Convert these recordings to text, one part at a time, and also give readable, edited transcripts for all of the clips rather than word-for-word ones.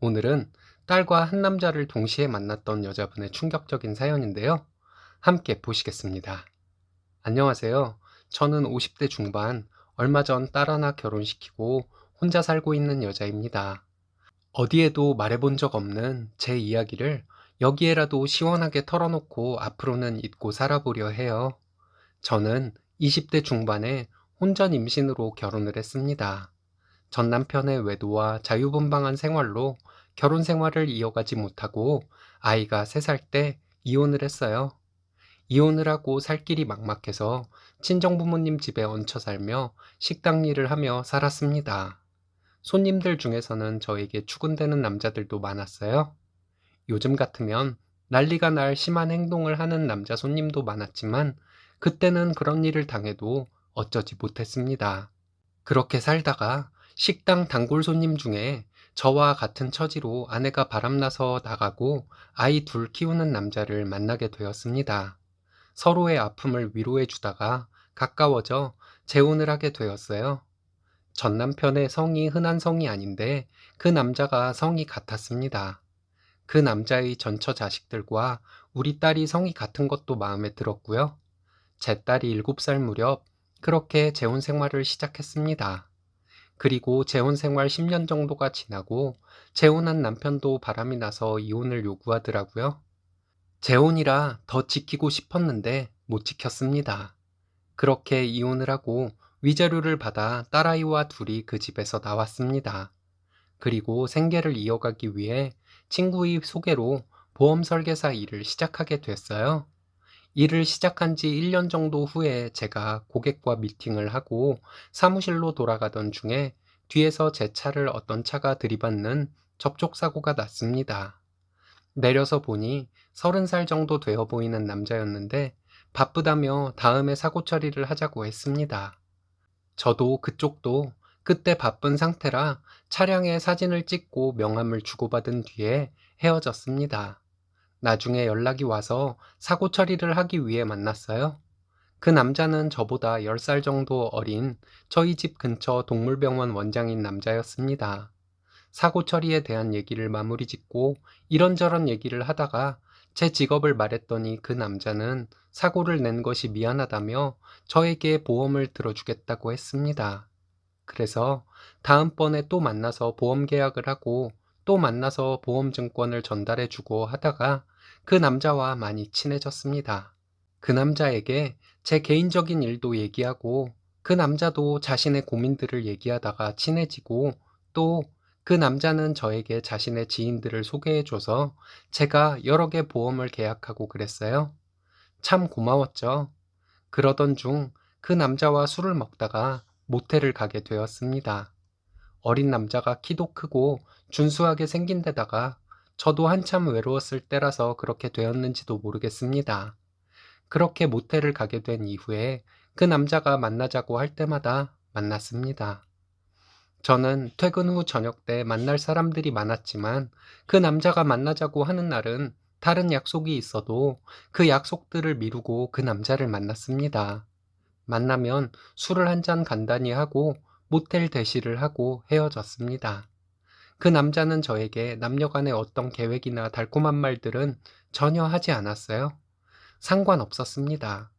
오늘은 딸과 한 남자를 동시에 만났던 여자분의 충격적인 사연인데요. 함께 보시겠습니다. 안녕하세요. 저는 50대 중반, 얼마 전 딸 하나 결혼시키고 혼자 살고 있는 여자입니다. 어디에도 말해본 적 없는 제 이야기를 여기에라도 시원하게 털어놓고 앞으로는 잊고 살아보려 해요. 저는 20대 중반에 혼전 임신으로 결혼을 했습니다. 전 남편의 외도와 자유분방한 생활로 결혼 생활을 이어가지 못하고 아이가 3살 때 이혼을 했어요. 이혼을 하고 살 길이 막막해서 친정부모님 집에 얹혀 살며 식당 일을 하며 살았습니다. 손님들 중에서는 저에게 추근대는 남자들도 많았어요. 요즘 같으면 난리가 날 심한 행동을 하는 남자 손님도 많았지만 그때는 그런 일을 당해도 어쩌지 못했습니다. 그렇게 살다가 식당 단골 손님 중에 저와 같은 처지로 아내가 바람나서 나가고 아이 둘 키우는 남자를 만나게 되었습니다. 서로의 아픔을 위로해 주다가 가까워져 재혼을 하게 되었어요. 전 남편의 성이 흔한 성이 아닌데 그 남자가 성이 같았습니다. 그 남자의 전처 자식들과 우리 딸이 성이 같은 것도 마음에 들었고요. 제 딸이 7살 무렵 그렇게 재혼 생활을 시작했습니다. 그리고 재혼 생활 10년 정도가 지나고 재혼한 남편도 바람이 나서 이혼을 요구하더라고요. 재혼이라 더 지키고 싶었는데 못 지켰습니다. 그렇게 이혼을 하고 위자료를 받아 딸아이와 둘이 그 집에서 나왔습니다. 그리고 생계를 이어가기 위해 친구의 소개로 보험 설계사 일을 시작하게 됐어요. 일을 시작한 지 1년 정도 후에 제가 고객과 미팅을 하고 사무실로 돌아가던 중에 뒤에서 제 차를 어떤 차가 들이받는 접촉사고가 났습니다. 내려서 보니 30살 정도 되어 보이는 남자였는데 바쁘다며 다음에 사고 처리를 하자고 했습니다. 저도 그쪽도 그때 바쁜 상태라 차량에 사진을 찍고 명함을 주고받은 뒤에 헤어졌습니다. 나중에 연락이 와서 사고 처리를 하기 위해 만났어요. 그 남자는 저보다 10살 정도 어린 저희 집 근처 동물병원 원장인 남자였습니다. 사고 처리에 대한 얘기를 마무리 짓고 이런저런 얘기를 하다가 제 직업을 말했더니 그 남자는 사고를 낸 것이 미안하다며 저에게 보험을 들어주겠다고 했습니다. 그래서 다음번에 또 만나서 보험 계약을 하고 또 만나서 보험증권을 전달해주고 하다가 그 남자와 많이 친해졌습니다. 그 남자에게 제 개인적인 일도 얘기하고 그 남자도 자신의 고민들을 얘기하다가 친해지고 또 그 남자는 저에게 자신의 지인들을 소개해줘서 제가 여러 개 보험을 계약하고 그랬어요. 참 고마웠죠. 그러던 중 그 남자와 술을 먹다가 모텔을 가게 되었습니다. 어린 남자가 키도 크고 준수하게 생긴 데다가 저도 한참 외로웠을 때라서 그렇게 되었는지도 모르겠습니다. 그렇게 모텔을 가게 된 이후에 그 남자가 만나자고 할 때마다 만났습니다. 저는 퇴근 후 저녁 때 만날 사람들이 많았지만 그 남자가 만나자고 하는 날은 다른 약속이 있어도 그 약속들을 미루고 그 남자를 만났습니다. 만나면 술을 한 잔 간단히 하고 모텔 대시를 하고 헤어졌습니다. 그 남자는 저에게 남녀간의 어떤 계획이나 달콤한 말들은 전혀 하지 않았어요. 상관없었습니다.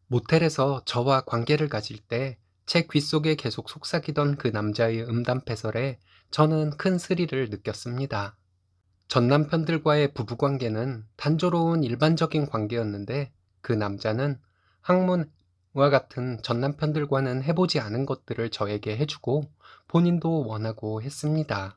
모텔에서 저와 관계를 가질 때 제 귓속에 계속 속삭이던 그 남자의 음담패설에 저는 큰 스릴을 느꼈습니다. 전 남편들과의 부부관계는 단조로운 일반적인 관계였는데 그 남자는 학문과 같은 전 남편들과는 해보지 않은 것들을 저에게 해주고 본인도 원하고 했습니다.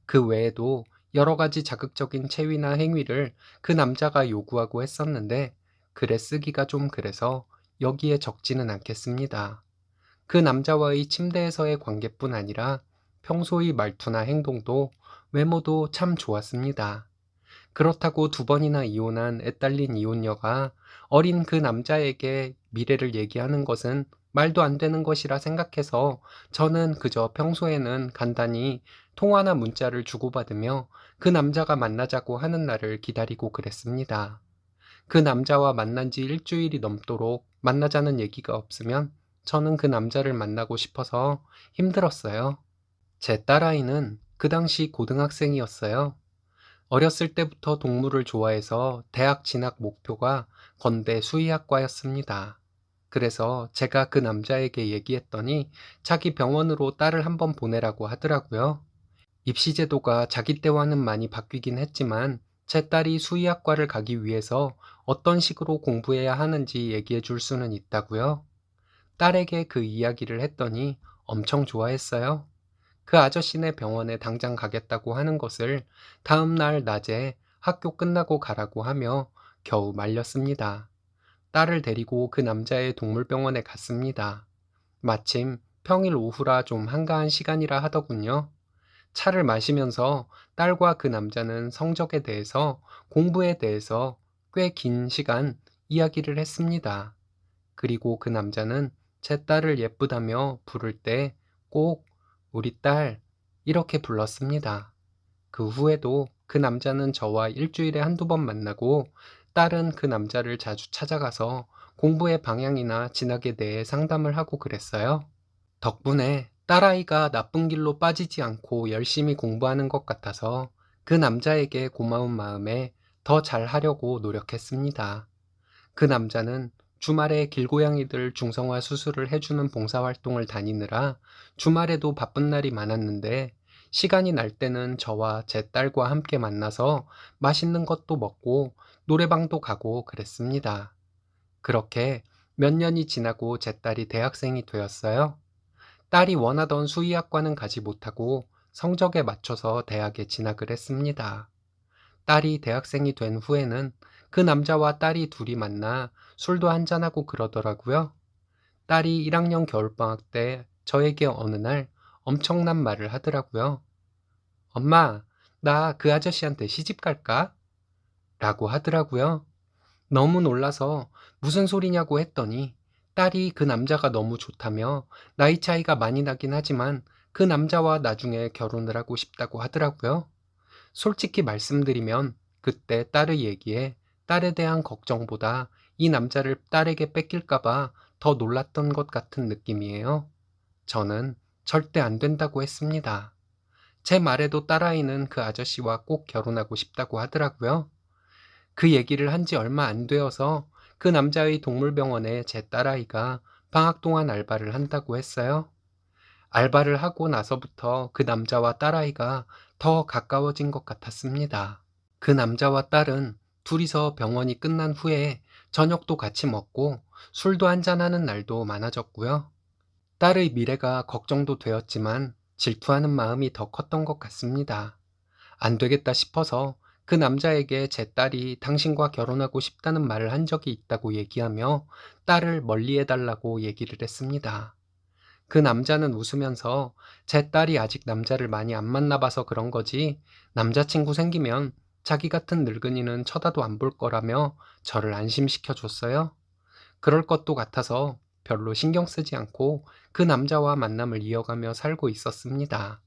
그 외에도 여러 가지 자극적인 체위나 행위를 그 남자가 요구하고 했었는데 글에 쓰기가 좀 그래서 여기에 적지는 않겠습니다. 그 남자와의 침대에서의 관계뿐 아니라 평소의 말투나 행동도 외모도 참 좋았습니다. 그렇다고 2번이나 이혼한 애딸린 이혼녀가 어린 그 남자에게 미래를 얘기하는 것은 말도 안 되는 것이라 생각해서 저는 그저 평소에는 간단히 통화나 문자를 주고받으며 그 남자가 만나자고 하는 날을 기다리고 그랬습니다. 그 남자와 만난 지 일주일이 넘도록 만나자는 얘기가 없으면 저는 그 남자를 만나고 싶어서 힘들었어요. 제 딸아이는 그 당시 고등학생이었어요. 어렸을 때부터 동물을 좋아해서 대학 진학 목표가 건대 수의학과였습니다. 그래서 제가 그 남자에게 얘기했더니 자기 병원으로 딸을 한번 보내라고 하더라고요. 입시 제도가 자기 때와는 많이 바뀌긴 했지만 제 딸이 수의학과를 가기 위해서 어떤 식으로 공부해야 하는지 얘기해 줄 수는 있다고요. 딸에게 그 이야기를 했더니 엄청 좋아했어요. 그 아저씨네 병원에 당장 가겠다고 하는 것을 다음 날 낮에 학교 끝나고 가라고 하며 겨우 말렸습니다. 딸을 데리고 그 남자의 동물병원에 갔습니다. 마침 평일 오후라 좀 한가한 시간이라 하더군요. 차를 마시면서 딸과 그 남자는 성적에 대해서, 공부에 대해서 꽤 긴 시간 이야기를 했습니다. 그리고 그 남자는 제 딸을 예쁘다며 부를 때 꼭 우리 딸 이렇게 불렀습니다. 그 후에도 그 남자는 저와 일주일에 한두 번 만나고 딸은 그 남자를 자주 찾아가서 공부의 방향이나 진학에 대해 상담을 하고 그랬어요. 덕분에 딸아이가 나쁜 길로 빠지지 않고 열심히 공부하는 것 같아서 그 남자에게 고마운 마음에 더 잘하려고 노력했습니다. 그 남자는 주말에 길고양이들 중성화 수술을 해주는 봉사활동을 다니느라 주말에도 바쁜 날이 많았는데 시간이 날 때는 저와 제 딸과 함께 만나서 맛있는 것도 먹고 노래방도 가고 그랬습니다. 그렇게 몇 년이 지나고 제 딸이 대학생이 되었어요. 딸이 원하던 수의학과는 가지 못하고 성적에 맞춰서 대학에 진학을 했습니다. 딸이 대학생이 된 후에는 그 남자와 딸이 둘이 만나 술도 한잔하고 그러더라고요. 딸이 1학년 겨울방학 때 저에게 어느 날 엄청난 말을 하더라고요. 엄마, 나 그 아저씨한테 시집 갈까? 라고 하더라고요. 너무 놀라서 무슨 소리냐고 했더니 딸이 그 남자가 너무 좋다며 나이 차이가 많이 나긴 하지만 그 남자와 나중에 결혼을 하고 싶다고 하더라고요. 솔직히 말씀드리면 그때 딸의 얘기에 딸에 대한 걱정보다 이 남자를 딸에게 뺏길까봐 더 놀랐던 것 같은 느낌이에요. 저는 절대 안 된다고 했습니다. 제 말에도 딸아이는 그 아저씨와 꼭 결혼하고 싶다고 하더라고요. 그 얘기를 한 지 얼마 안 되어서 그 남자의 동물병원에 제 딸아이가 방학 동안 알바를 한다고 했어요. 알바를 하고 나서부터 그 남자와 딸아이가 더 가까워진 것 같았습니다. 그 남자와 딸은 둘이서 병원이 끝난 후에 저녁도 같이 먹고 술도 한잔하는 날도 많아졌고요. 딸의 미래가 걱정도 되었지만 질투하는 마음이 더 컸던 것 같습니다. 안 되겠다 싶어서 그 남자에게 제 딸이 당신과 결혼하고 싶다는 말을 한 적이 있다고 얘기하며 딸을 멀리해달라고 얘기를 했습니다. 그 남자는 웃으면서 제 딸이 아직 남자를 많이 안 만나봐서 그런 거지 남자친구 생기면 자기 같은 늙은이는 쳐다도 안 볼 거라며 저를 안심시켜 줬어요. 그럴 것도 같아서 별로 신경 쓰지 않고 그 남자와 만남을 이어가며 살고 있었습니다.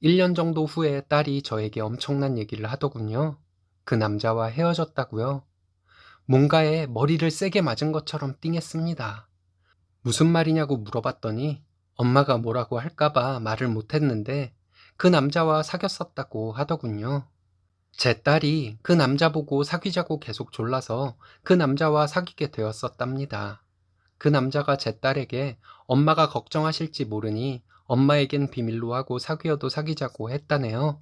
1년 정도 후에 딸이 저에게 엄청난 얘기를 하더군요. 그 남자와 헤어졌다고요. 뭔가에 머리를 세게 맞은 것처럼 띵했습니다. 무슨 말이냐고 물어봤더니 엄마가 뭐라고 할까봐 말을 못했는데 그 남자와 사귀었었다고 하더군요. 제 딸이 그 남자 보고 사귀자고 계속 졸라서 그 남자와 사귀게 되었었답니다. 그 남자가 제 딸에게 엄마가 걱정하실지 모르니 엄마에겐 비밀로 하고 사귀어도 사귀자고 했다네요.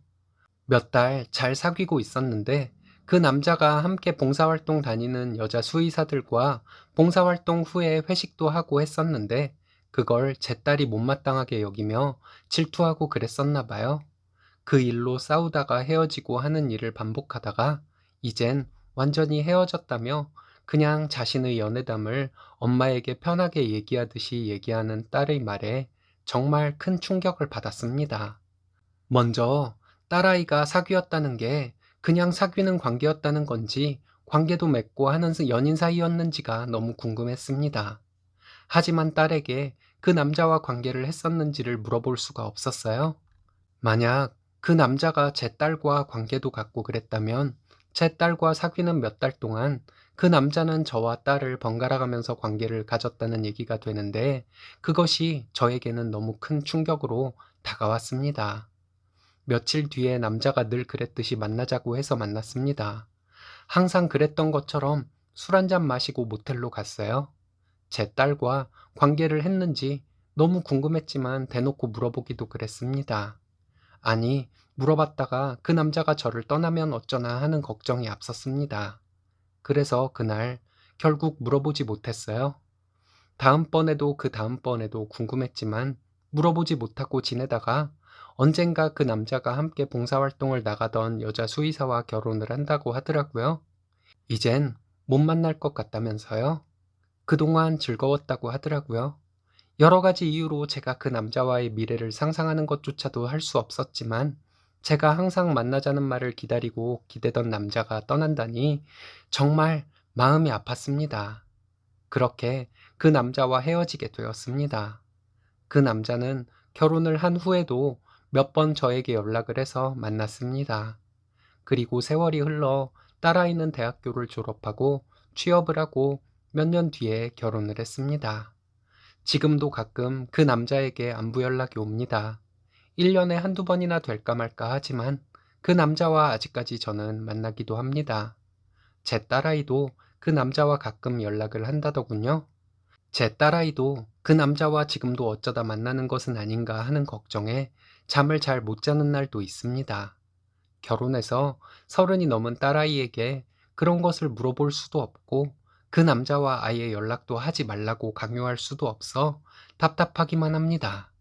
몇 달 잘 사귀고 있었는데 그 남자가 함께 봉사활동 다니는 여자 수의사들과 봉사활동 후에 회식도 하고 했었는데 그걸 제 딸이 못마땅하게 여기며 질투하고 그랬었나 봐요. 그 일로 싸우다가 헤어지고 하는 일을 반복하다가 이젠 완전히 헤어졌다며 그냥 자신의 연애담을 엄마에게 편하게 얘기하듯이 얘기하는 딸의 말에 정말 큰 충격을 받았습니다. 먼저 딸아이가 사귀었다는 게 그냥 사귀는 관계였다는 건지 관계도 맺고 하는 연인 사이였는지가 너무 궁금했습니다. 하지만 딸에게 그 남자와 관계를 했었는지를 물어볼 수가 없었어요. 만약 그 남자가 제 딸과 관계도 갖고 그랬다면 제 딸과 사귀는 몇 달 동안 그 남자는 저와 딸을 번갈아 가면서 관계를 가졌다는 얘기가 되는데 그것이 저에게는 너무 큰 충격으로 다가왔습니다. 며칠 뒤에 남자가 늘 그랬듯이 만나자고 해서 만났습니다. 항상 그랬던 것처럼 술 한잔 마시고 모텔로 갔어요. 제 딸과 관계를 했는지 너무 궁금했지만 대놓고 물어보기도 그랬습니다. 아니, 물어봤다가 그 남자가 저를 떠나면 어쩌나 하는 걱정이 앞섰습니다. 그래서 그날 결국 물어보지 못했어요. 다음번에도 그 다음번에도 궁금했지만 물어보지 못하고 지내다가 언젠가 그 남자가 함께 봉사활동을 나가던 여자 수의사와 결혼을 한다고 하더라고요. 이젠 못 만날 것 같다면서요. 그동안 즐거웠다고 하더라고요. 여러 가지 이유로 제가 그 남자와의 미래를 상상하는 것조차도 할 수 없었지만 제가 항상 만나자는 말을 기다리고 기대던 남자가 떠난다니 정말 마음이 아팠습니다. 그렇게 그 남자와 헤어지게 되었습니다. 그 남자는 결혼을 한 후에도 몇 번 저에게 연락을 해서 만났습니다. 그리고 세월이 흘러 딸아이는 대학교를 졸업하고 취업을 하고 몇 년 뒤에 결혼을 했습니다. 지금도 가끔 그 남자에게 안부 연락이 옵니다. 1년에 한두 번이나 될까 말까 하지만 그 남자와 아직까지 저는 만나기도 합니다. 제 딸아이도 그 남자와 가끔 연락을 한다더군요. 제 딸아이도 그 남자와 지금도 어쩌다 만나는 것은 아닌가 하는 걱정에 잠을 잘 못 자는 날도 있습니다. 결혼해서 30이 넘은 딸아이에게 그런 것을 물어볼 수도 없고 그 남자와 아예 연락도 하지 말라고 강요할 수도 없어 답답하기만 합니다.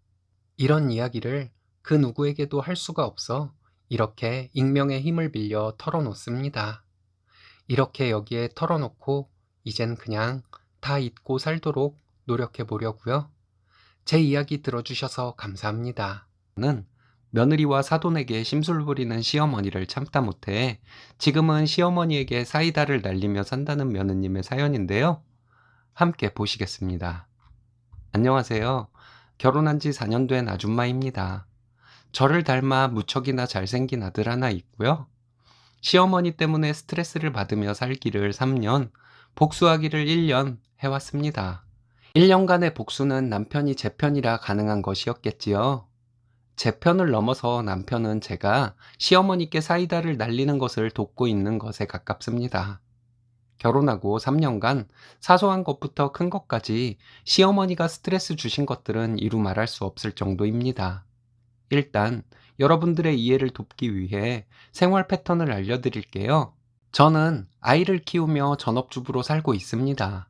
이런 이야기를 그 누구에게도 할 수가 없어 이렇게 익명의 힘을 빌려 털어놓습니다. 이렇게 여기에 털어놓고 이젠 그냥 다 잊고 살도록 노력해 보려고요. 제 이야기 들어주셔서 감사합니다. 는 며느리와 사돈에게 심술 부리는 시어머니를 참다 못해 지금은 시어머니에게 사이다를 날리며 산다는 며느님의 사연인데요. 함께 보시겠습니다. 안녕하세요. 결혼한 지 4년 된 아줌마입니다. 저를 닮아 무척이나 잘생긴 아들 하나 있고요. 시어머니 때문에 스트레스를 받으며 살기를 3년, 복수하기를 1년 해왔습니다. 1년간의 복수는 남편이 제 편이라 가능한 것이었겠지요. 제 편을 넘어서 남편은 제가 시어머니께 사이다를 날리는 것을 돕고 있는 것에 가깝습니다. 결혼하고 3년간 사소한 것부터 큰 것까지 시어머니가 스트레스 주신 것들은 이루 말할 수 없을 정도입니다. 일단 여러분들의 이해를 돕기 위해 생활 패턴을 알려드릴게요. 저는 아이를 키우며 전업주부로 살고 있습니다.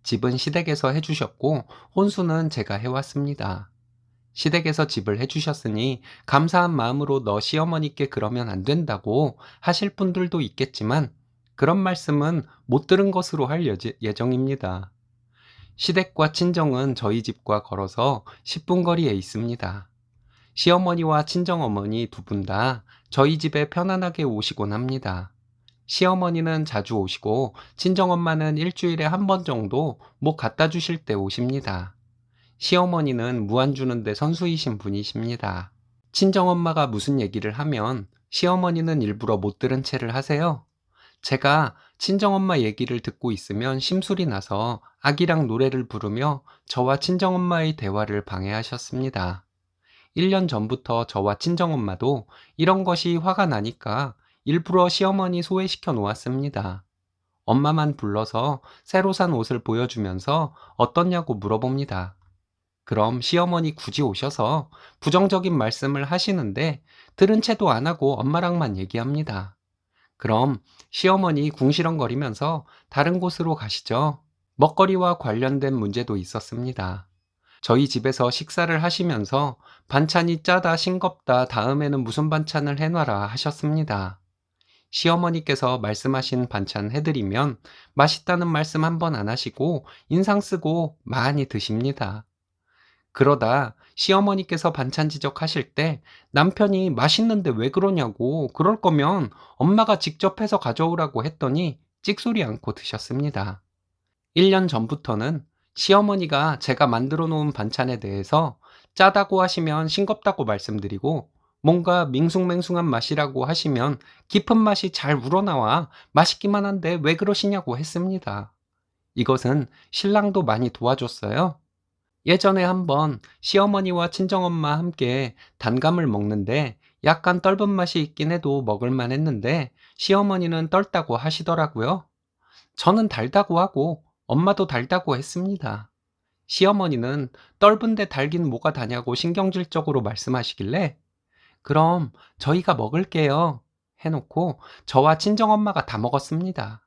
집은 시댁에서 해주셨고 혼수는 제가 해왔습니다. 시댁에서 집을 해주셨으니 감사한 마음으로 너 시어머니께 그러면 안 된다고 하실 분들도 있겠지만 그런 말씀은 못 들은 것으로 할 예정입니다. 시댁과 친정은 저희 집과 걸어서 10분 거리에 있습니다. 시어머니와 친정어머니 두 분 다 저희 집에 편안하게 오시곤 합니다. 시어머니는 자주 오시고 친정엄마는 일주일에 한 번 정도 뭐 갖다 주실 때 오십니다. 시어머니는 무안 주는데 선수이신 분이십니다. 친정엄마가 무슨 얘기를 하면 시어머니는 일부러 못 들은 채를 하세요. 제가 친정엄마 얘기를 듣고 있으면 심술이 나서 아기랑 노래를 부르며 저와 친정엄마의 대화를 방해하셨습니다. 1년 전부터 저와 친정엄마도 이런 것이 화가 나니까 일부러 시어머니 소외시켜 놓았습니다. 엄마만 불러서 새로 산 옷을 보여주면서 어떻냐고 물어봅니다. 그럼 시어머니 굳이 오셔서 부정적인 말씀을 하시는데 들은 채도 안 하고 엄마랑만 얘기합니다. 그럼 시어머니 궁시렁거리면서 다른 곳으로 가시죠. 먹거리와 관련된 문제도 있었습니다. 저희 집에서 식사를 하시면서 반찬이 짜다 싱겁다 다음에는 무슨 반찬을 해놔라 하셨습니다. 시어머니께서 말씀하신 반찬 해드리면 맛있다는 말씀 한 번 안 하시고 인상 쓰고 많이 드십니다. 그러다 시어머니께서 반찬 지적하실 때 남편이 맛있는데 왜 그러냐고 그럴 거면 엄마가 직접 해서 가져오라고 했더니 찍소리 않고 드셨습니다. 1년 전부터는 시어머니가 제가 만들어 놓은 반찬에 대해서 짜다고 하시면 싱겁다고 말씀드리고 뭔가 밍숭맹숭한 맛이라고 하시면 깊은 맛이 잘 우러나와 맛있기만 한데 왜 그러시냐고 했습니다. 이것은 신랑도 많이 도와줬어요. 예전에 한번 시어머니와 친정엄마 함께 단감을 먹는데 약간 떫은 맛이 있긴 해도 먹을만 했는데 시어머니는 떫다고 하시더라고요. 저는 달다고 하고 엄마도 달다고 했습니다. 시어머니는 떫은데 달긴 뭐가 다냐고 신경질적으로 말씀하시길래 그럼 저희가 먹을게요 해놓고 저와 친정엄마가 다 먹었습니다.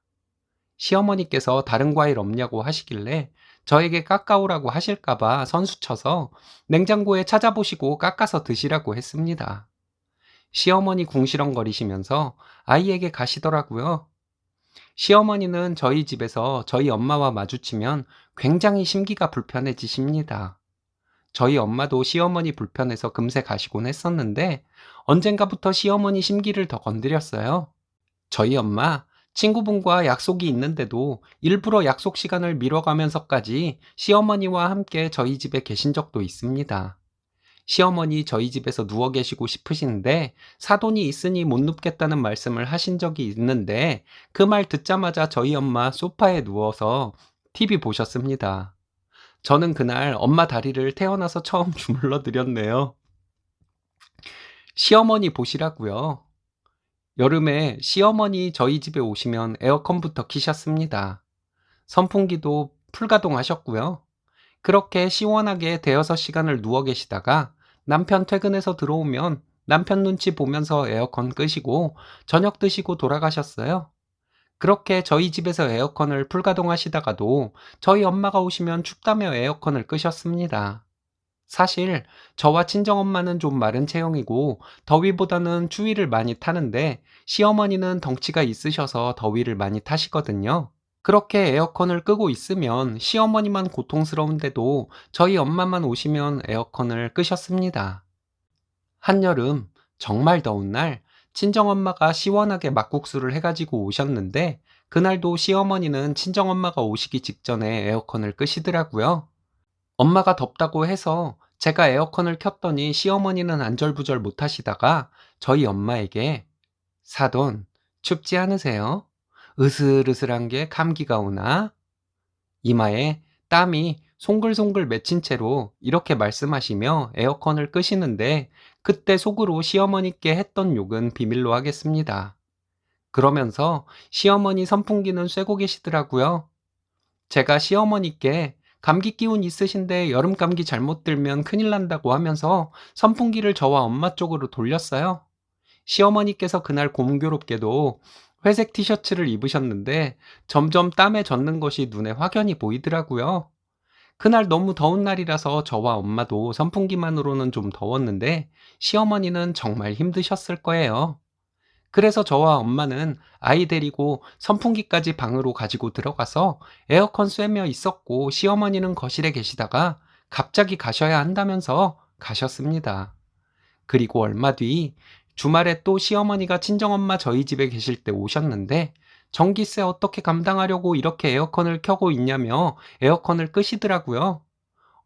시어머니께서 다른 과일 없냐고 하시길래 저에게 깎아오라고 하실까봐 선수쳐서 냉장고에 찾아보시고 깎아서 드시라고 했습니다. 시어머니 궁시렁거리시면서 아이에게 가시더라고요. 시어머니는 저희 집에서 저희 엄마와 마주치면 굉장히 심기가 불편해지십니다. 저희 엄마도 시어머니 불편해서 금세 가시곤 했었는데 언젠가부터 시어머니 심기를 더 건드렸어요. 저희 엄마 친구분과 약속이 있는데도 일부러 약속 시간을 미뤄가면서까지 시어머니와 함께 저희 집에 계신 적도 있습니다. 시어머니 저희 집에서 누워 계시고 싶으신데 사돈이 있으니 못 눕겠다는 말씀을 하신 적이 있는데 그 말 듣자마자 저희 엄마 소파에 누워서 TV 보셨습니다. 저는 그날 엄마 다리를 태어나서 처음 주물러 드렸네요. 시어머니 보시라고요. 여름에 시어머니 저희 집에 오시면 에어컨부터 키셨습니다. 선풍기도 풀가동하셨고요. 그렇게 시원하게 대여섯 시간을 누워 계시다가 남편 퇴근해서 들어오면 남편 눈치 보면서 에어컨 끄시고 저녁 드시고 돌아가셨어요. 그렇게 저희 집에서 에어컨을 풀가동하시다가도 저희 엄마가 오시면 춥다며 에어컨을 끄셨습니다. 사실 저와 친정엄마는 좀 마른 체형이고 더위보다는 추위를 많이 타는데 시어머니는 덩치가 있으셔서 더위를 많이 타시거든요. 그렇게 에어컨을 끄고 있으면 시어머니만 고통스러운데도 저희 엄마만 오시면 에어컨을 끄셨습니다. 한여름 정말 더운 날 친정엄마가 시원하게 막국수를 해가지고 오셨는데 그날도 시어머니는 친정엄마가 오시기 직전에 에어컨을 끄시더라고요. 엄마가 덥다고 해서 제가 에어컨을 켰더니 시어머니는 안절부절 못하시다가 저희 엄마에게 사돈 춥지 않으세요? 으슬으슬한 게 감기가 오나? 이마에 땀이 송글송글 맺힌 채로 이렇게 말씀하시며 에어컨을 끄시는데 그때 속으로 시어머니께 했던 욕은 비밀로 하겠습니다. 그러면서 시어머니 선풍기는 쐬고 계시더라고요. 제가 시어머니께 감기 기운 있으신데 여름 감기 잘못 들면 큰일 난다고 하면서 선풍기를 저와 엄마 쪽으로 돌렸어요. 시어머니께서 그날 공교롭게도 회색 티셔츠를 입으셨는데 점점 땀에 젖는 것이 눈에 확연히 보이더라고요. 그날 너무 더운 날이라서 저와 엄마도 선풍기만으로는 좀 더웠는데 시어머니는 정말 힘드셨을 거예요. 그래서 저와 엄마는 아이 데리고 선풍기까지 방으로 가지고 들어가서 에어컨 쐬며 있었고 시어머니는 거실에 계시다가 갑자기 가셔야 한다면서 가셨습니다. 그리고 얼마 뒤 주말에 또 시어머니가 친정엄마 저희 집에 계실 때 오셨는데 전기세 어떻게 감당하려고 이렇게 에어컨을 켜고 있냐며 에어컨을 끄시더라고요.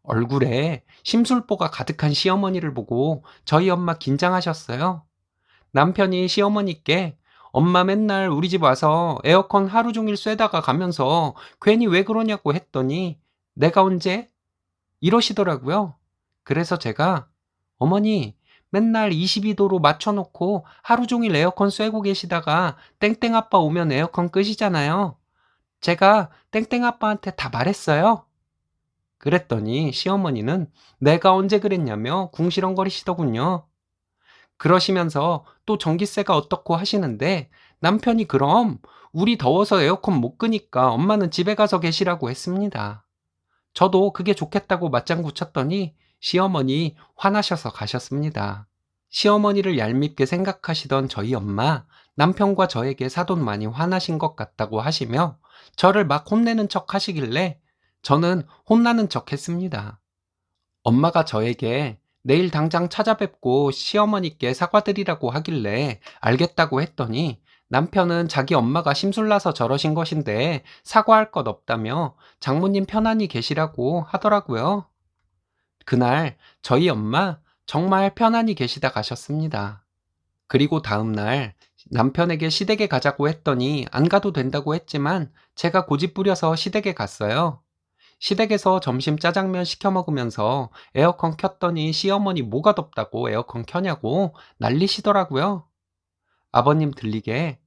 얼굴에 심술보가 가득한 시어머니를 보고 저희 엄마 긴장하셨어요. 남편이 시어머니께 엄마 맨날 우리 집 와서 에어컨 하루 종일 쐬다가 가면서 괜히 왜 그러냐고 했더니 내가 언제? 이러시더라고요. 그래서 제가 어머니 맨날 22도로 맞춰놓고 하루 종일 에어컨 쐬고 계시다가 땡땡 아빠 오면 에어컨 끄시잖아요. 제가 땡땡 아빠한테 다 말했어요. 그랬더니 시어머니는 내가 언제 그랬냐며 궁시렁거리시더군요. 그러시면서 또 전기세가 어떻고 하시는데 남편이 그럼 우리 더워서 에어컨 못 끄니까 엄마는 집에 가서 계시라고 했습니다. 저도 그게 좋겠다고 맞장구 쳤더니 시어머니 화나셔서 가셨습니다. 시어머니를 얄밉게 생각하시던 저희 엄마, 남편과 저에게 사돈 많이 화나신 것 같다고 하시며 저를 막 혼내는 척 하시길래 저는 혼나는 척 했습니다. 엄마가 저에게 내일 당장 찾아뵙고 시어머니께 사과드리라고 하길래 알겠다고 했더니 남편은 자기 엄마가 심술나서 저러신 것인데 사과할 것 없다며 장모님 편안히 계시라고 하더라고요. 그날 저희 엄마 정말 편안히 계시다 가셨습니다. 그리고 다음 날 남편에게 시댁에 가자고 했더니 안 가도 된다고 했지만 제가 고집 부려서 시댁에 갔어요. 시댁에서 점심 짜장면 시켜 먹으면서 에어컨 켰더니 시어머니 뭐가 덥다고 에어컨 켜냐고 난리시더라고요. 아버님 들리게,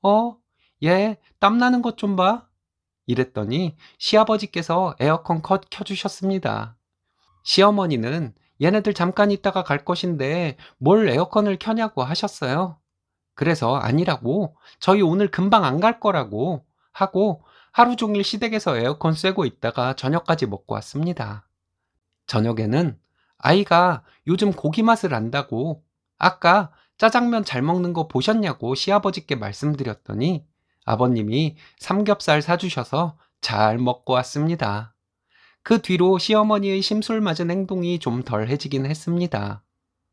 어? 얘 땀나는 것 좀 봐. 이랬더니 시아버지께서 에어컨 켜주셨습니다. 시어머니는 얘네들 잠깐 있다가 갈 것인데 뭘 에어컨을 켜냐고 하셨어요. 그래서 아니라고, 저희 오늘 금방 안 갈 거라고 하고 하루 종일 시댁에서 에어컨 쐬고 있다가 저녁까지 먹고 왔습니다. 저녁에는 아이가 요즘 고기 맛을 안다고 아까 짜장면 잘 먹는 거 보셨냐고 시아버지께 말씀드렸더니 아버님이 삼겹살 사주셔서 잘 먹고 왔습니다. 그 뒤로 시어머니의 심술 맞은 행동이 좀 덜해지긴 했습니다.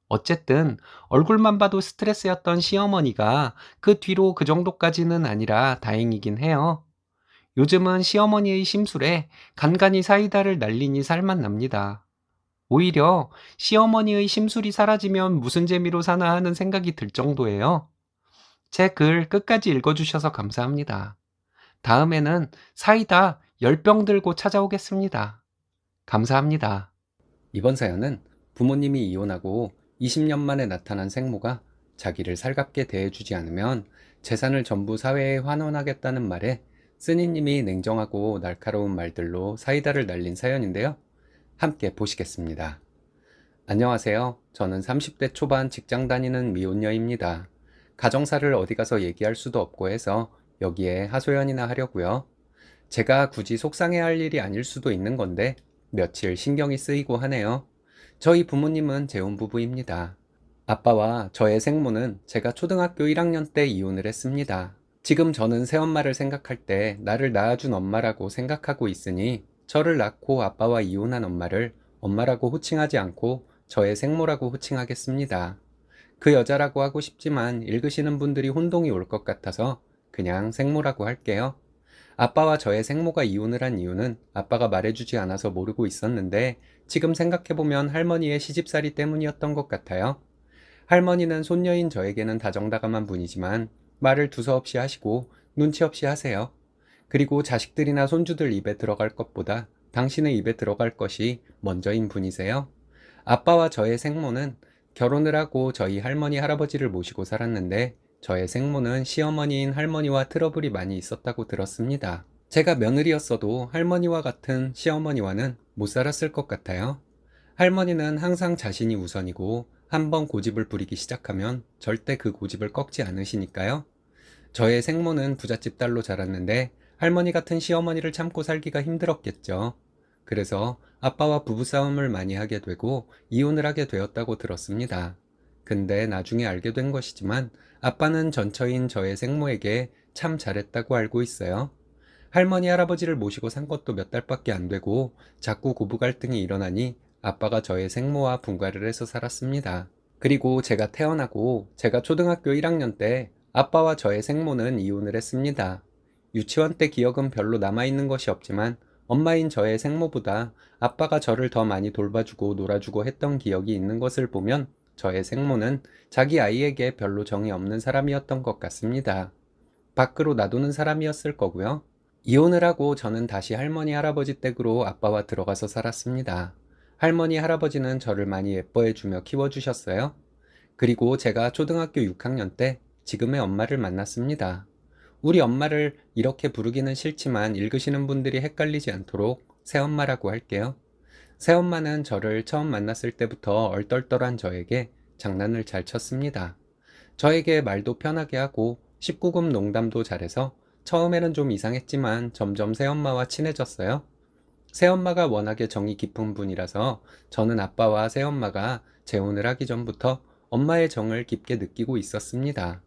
어쨌든 얼굴만 봐도 스트레스였던 시어머니가 그 뒤로 그 정도까지는 아니라 다행이긴 해요. 요즘은 시어머니의 심술에 간간히 사이다를 날리니 살만 납니다. 오히려 시어머니의 심술이 사라지면 무슨 재미로 사나 하는 생각이 들 정도예요. 제 글 끝까지 읽어주셔서 감사합니다. 다음에는 사이다 10병 들고 찾아오겠습니다. 감사합니다. 이번 사연은 부모님이 이혼하고 20년 만에 나타난 생모가 자기를 살갑게 대해주지 않으면 재산을 전부 사회에 환원하겠다는 말에 쓰니님이 냉정하고 날카로운 말들로 사이다를 날린 사연인데요. 함께 보시겠습니다. 안녕하세요. 저는 30대 초반 직장 다니는 미혼녀입니다. 가정사를 어디 가서 얘기할 수도 없고 해서 여기에 하소연이나 하려고요. 제가 굳이 속상해할 일이 아닐 수도 있는 건데 며칠 신경이 쓰이고 하네요. 저희 부모님은 재혼부부입니다. 아빠와 저의 생모는 제가 초등학교 1학년 때 이혼을 했습니다. 지금 저는 새엄마를 생각할 때 나를 낳아준 엄마라고 생각하고 있으니 저를 낳고 아빠와 이혼한 엄마를 엄마라고 호칭하지 않고 저의 생모라고 호칭하겠습니다. 그 여자라고 하고 싶지만 읽으시는 분들이 혼동이 올 것 같아서 그냥 생모라고 할게요. 아빠와 저의 생모가 이혼을 한 이유는 아빠가 말해주지 않아서 모르고 있었는데 지금 생각해보면 할머니의 시집살이 때문이었던 것 같아요. 할머니는 손녀인 저에게는 다정다감한 분이지만 말을 두서없이 하시고 눈치 없이 하세요. 그리고 자식들이나 손주들 입에 들어갈 것보다 당신의 입에 들어갈 것이 먼저인 분이세요. 아빠와 저의 생모는 결혼을 하고 저희 할머니 할아버지를 모시고 살았는데 저의 생모는 시어머니인 할머니와 트러블이 많이 있었다고 들었습니다. 제가 며느리였어도 할머니와 같은 시어머니와는 못 살았을 것 같아요. 할머니는 항상 자신이 우선이고 한번 고집을 부리기 시작하면 절대 그 고집을 꺾지 않으시니까요. 저의 생모는 부잣집 딸로 자랐는데 할머니 같은 시어머니를 참고 살기가 힘들었겠죠. 그래서 아빠와 부부싸움을 많이 하게 되고 이혼을 하게 되었다고 들었습니다. 근데 나중에 알게 된 것이지만 아빠는 전처인 저의 생모에게 참 잘했다고 알고 있어요. 할머니 할아버지를 모시고 산 것도 몇 달밖에 안 되고 자꾸 고부 갈등이 일어나니 아빠가 저의 생모와 분가를 해서 살았습니다. 그리고 제가 태어나고 제가 초등학교 1학년 때 아빠와 저의 생모는 이혼을 했습니다. 유치원 때 기억은 별로 남아있는 것이 없지만 엄마인 저의 생모보다 아빠가 저를 더 많이 돌봐주고 놀아주고 했던 기억이 있는 것을 보면 저의 생모는 자기 아이에게 별로 정이 없는 사람이었던 것 같습니다. 밖으로 놔두는 사람이었을 거고요. 이혼을 하고 저는 다시 할머니 할아버지 댁으로 아빠와 들어가서 살았습니다. 할머니 할아버지는 저를 많이 예뻐해주며 키워주셨어요. 그리고 제가 초등학교 6학년 때 지금의 엄마를 만났습니다. 우리 엄마를 이렇게 부르기는 싫지만 읽으시는 분들이 헷갈리지 않도록 새엄마라고 할게요. 새엄마는 저를 처음 만났을 때부터 얼떨떨한 저에게 장난을 잘 쳤습니다. 저에게 말도 편하게 하고 19금 농담도 잘해서 처음에는 좀 이상했지만 점점 새엄마와 친해졌어요. 새엄마가 워낙에 정이 깊은 분이라서 저는 아빠와 새엄마가 재혼을 하기 전부터 엄마의 정을 깊게 느끼고 있었습니다.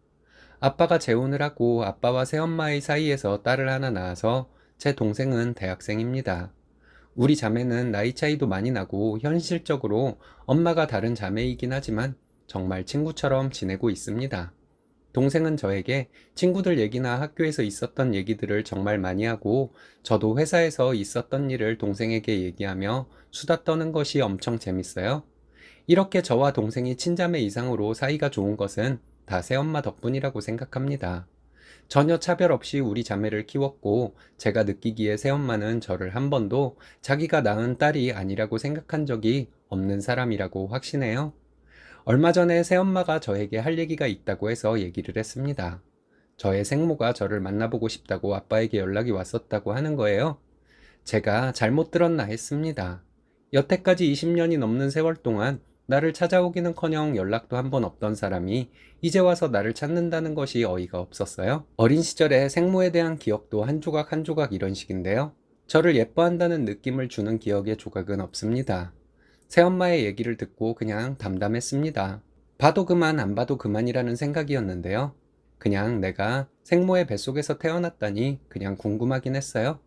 아빠가 재혼을 하고 아빠와 새엄마의 사이에서 딸을 하나 낳아서 제 동생은 대학생입니다. 우리 자매는 나이 차이도 많이 나고 현실적으로 엄마가 다른 자매이긴 하지만 정말 친구처럼 지내고 있습니다. 동생은 저에게 친구들 얘기나 학교에서 있었던 얘기들을 정말 많이 하고 저도 회사에서 있었던 일을 동생에게 얘기하며 수다 떠는 것이 엄청 재밌어요. 이렇게 저와 동생이 친자매 이상으로 사이가 좋은 것은 다 새엄마 덕분이라고 생각합니다. 전혀 차별 없이 우리 자매를 키웠고 제가 느끼기에 새엄마는 저를 한 번도 자기가 낳은 딸이 아니라고 생각한 적이 없는 사람이라고 확신해요. 얼마 전에 새엄마가 저에게 할 얘기가 있다고 해서 얘기를 했습니다. 저의 생모가 저를 만나보고 싶다고 아빠에게 연락이 왔었다고 하는 거예요. 제가 잘못 들었나 했습니다. 여태까지 20년이 넘는 세월 동안 나를 찾아오기는커녕 연락도 한 번 없던 사람이 이제 와서 나를 찾는다는 것이 어이가 없었어요. 어린 시절에 생모에 대한 기억도 한 조각 한 조각 이런 식인데요. 저를 예뻐한다는 느낌을 주는 기억의 조각은 없습니다. 새엄마의 얘기를 듣고 그냥 담담했습니다. 봐도 그만 안 봐도 그만이라는 생각이었는데요. 그냥 내가 생모의 뱃속에서 태어났다니 그냥 궁금하긴 했어요.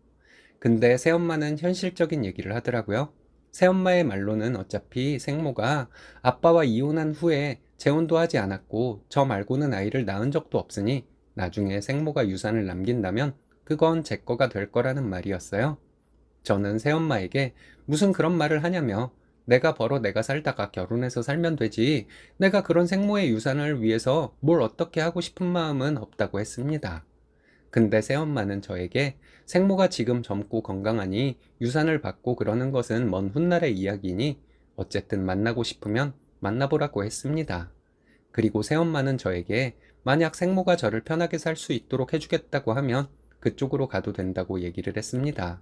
근데 새엄마는 현실적인 얘기를 하더라고요. 새엄마의 말로는 어차피 생모가 아빠와 이혼한 후에 재혼도 하지 않았고 저 말고는 아이를 낳은 적도 없으니 나중에 생모가 유산을 남긴다면 그건 제 거가 될 거라는 말이었어요. 저는 새엄마에게 무슨 그런 말을 하냐며 내가 벌어 내가 살다가 결혼해서 살면 되지 내가 그런 생모의 유산을 위해서 뭘 어떻게 하고 싶은 마음은 없다고 했습니다. 근데 새엄마는 저에게 생모가 지금 젊고 건강하니 유산을 받고 그러는 것은 먼 훗날의 이야기니 어쨌든 만나고 싶으면 만나보라고 했습니다. 그리고 새엄마는 저에게 만약 생모가 저를 편하게 살 수 있도록 해주겠다고 하면 그쪽으로 가도 된다고 얘기를 했습니다.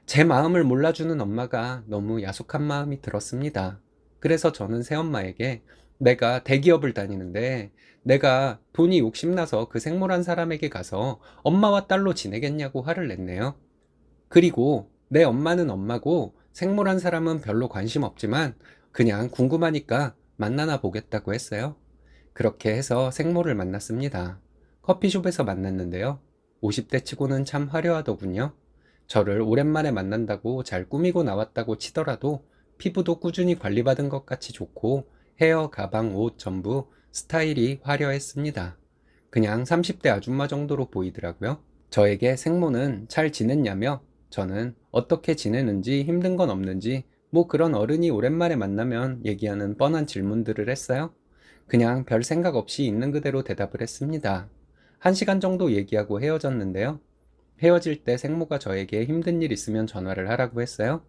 제 마음을 몰라주는 엄마가 너무 야속한 마음이 들었습니다. 그래서 저는 새엄마에게 내가 대기업을 다니는데 내가 돈이 욕심나서 그 생모란 사람에게 가서 엄마와 딸로 지내겠냐고 화를 냈네요. 그리고 내 엄마는 엄마고 생모란 사람은 별로 관심 없지만 그냥 궁금하니까 만나나 보겠다고 했어요. 그렇게 해서 생모를 만났습니다. 커피숍에서 만났는데요. 50대 치고는 참 화려하더군요. 저를 오랜만에 만난다고 잘 꾸미고 나왔다고 치더라도 피부도 꾸준히 관리받은 것 같이 좋고 헤어, 가방, 옷 전부 스타일이 화려했습니다. 그냥 30대 아줌마 정도로 보이더라고요. 저에게 생모는 잘 지냈냐며 저는 어떻게 지내는지 힘든 건 없는지 뭐 그런 어른이 오랜만에 만나면 얘기하는 뻔한 질문들을 했어요. 그냥 별 생각 없이 있는 그대로 대답을 했습니다. 1시간 정도 얘기하고 헤어졌는데요. 헤어질 때 생모가 저에게 힘든 일 있으면 전화를 하라고 했어요.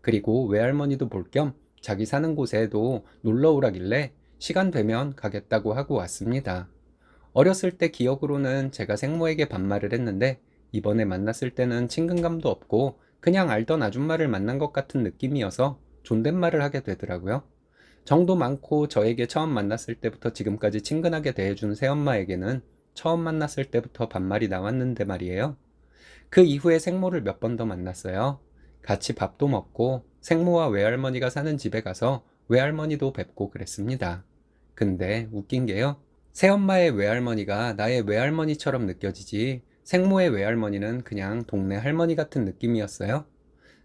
그리고 외할머니도 볼 겸 자기 사는 곳에도 놀러 오라길래 시간 되면 가겠다고 하고 왔습니다. 어렸을 때 기억으로는 제가 생모에게 반말을 했는데 이번에 만났을 때는 친근감도 없고 그냥 알던 아줌마를 만난 것 같은 느낌이어서 존댓말을 하게 되더라고요. 정도 많고 저에게 처음 만났을 때부터 지금까지 친근하게 대해준 새엄마에게는 처음 만났을 때부터 반말이 나왔는데 말이에요. 그 이후에 생모를 몇 번 더 만났어요. 같이 밥도 먹고 생모와 외할머니가 사는 집에 가서 외할머니도 뵙고 그랬습니다. 근데 웃긴 게요. 새엄마의 외할머니가 나의 외할머니처럼 느껴지지 생모의 외할머니는 그냥 동네 할머니 같은 느낌이었어요.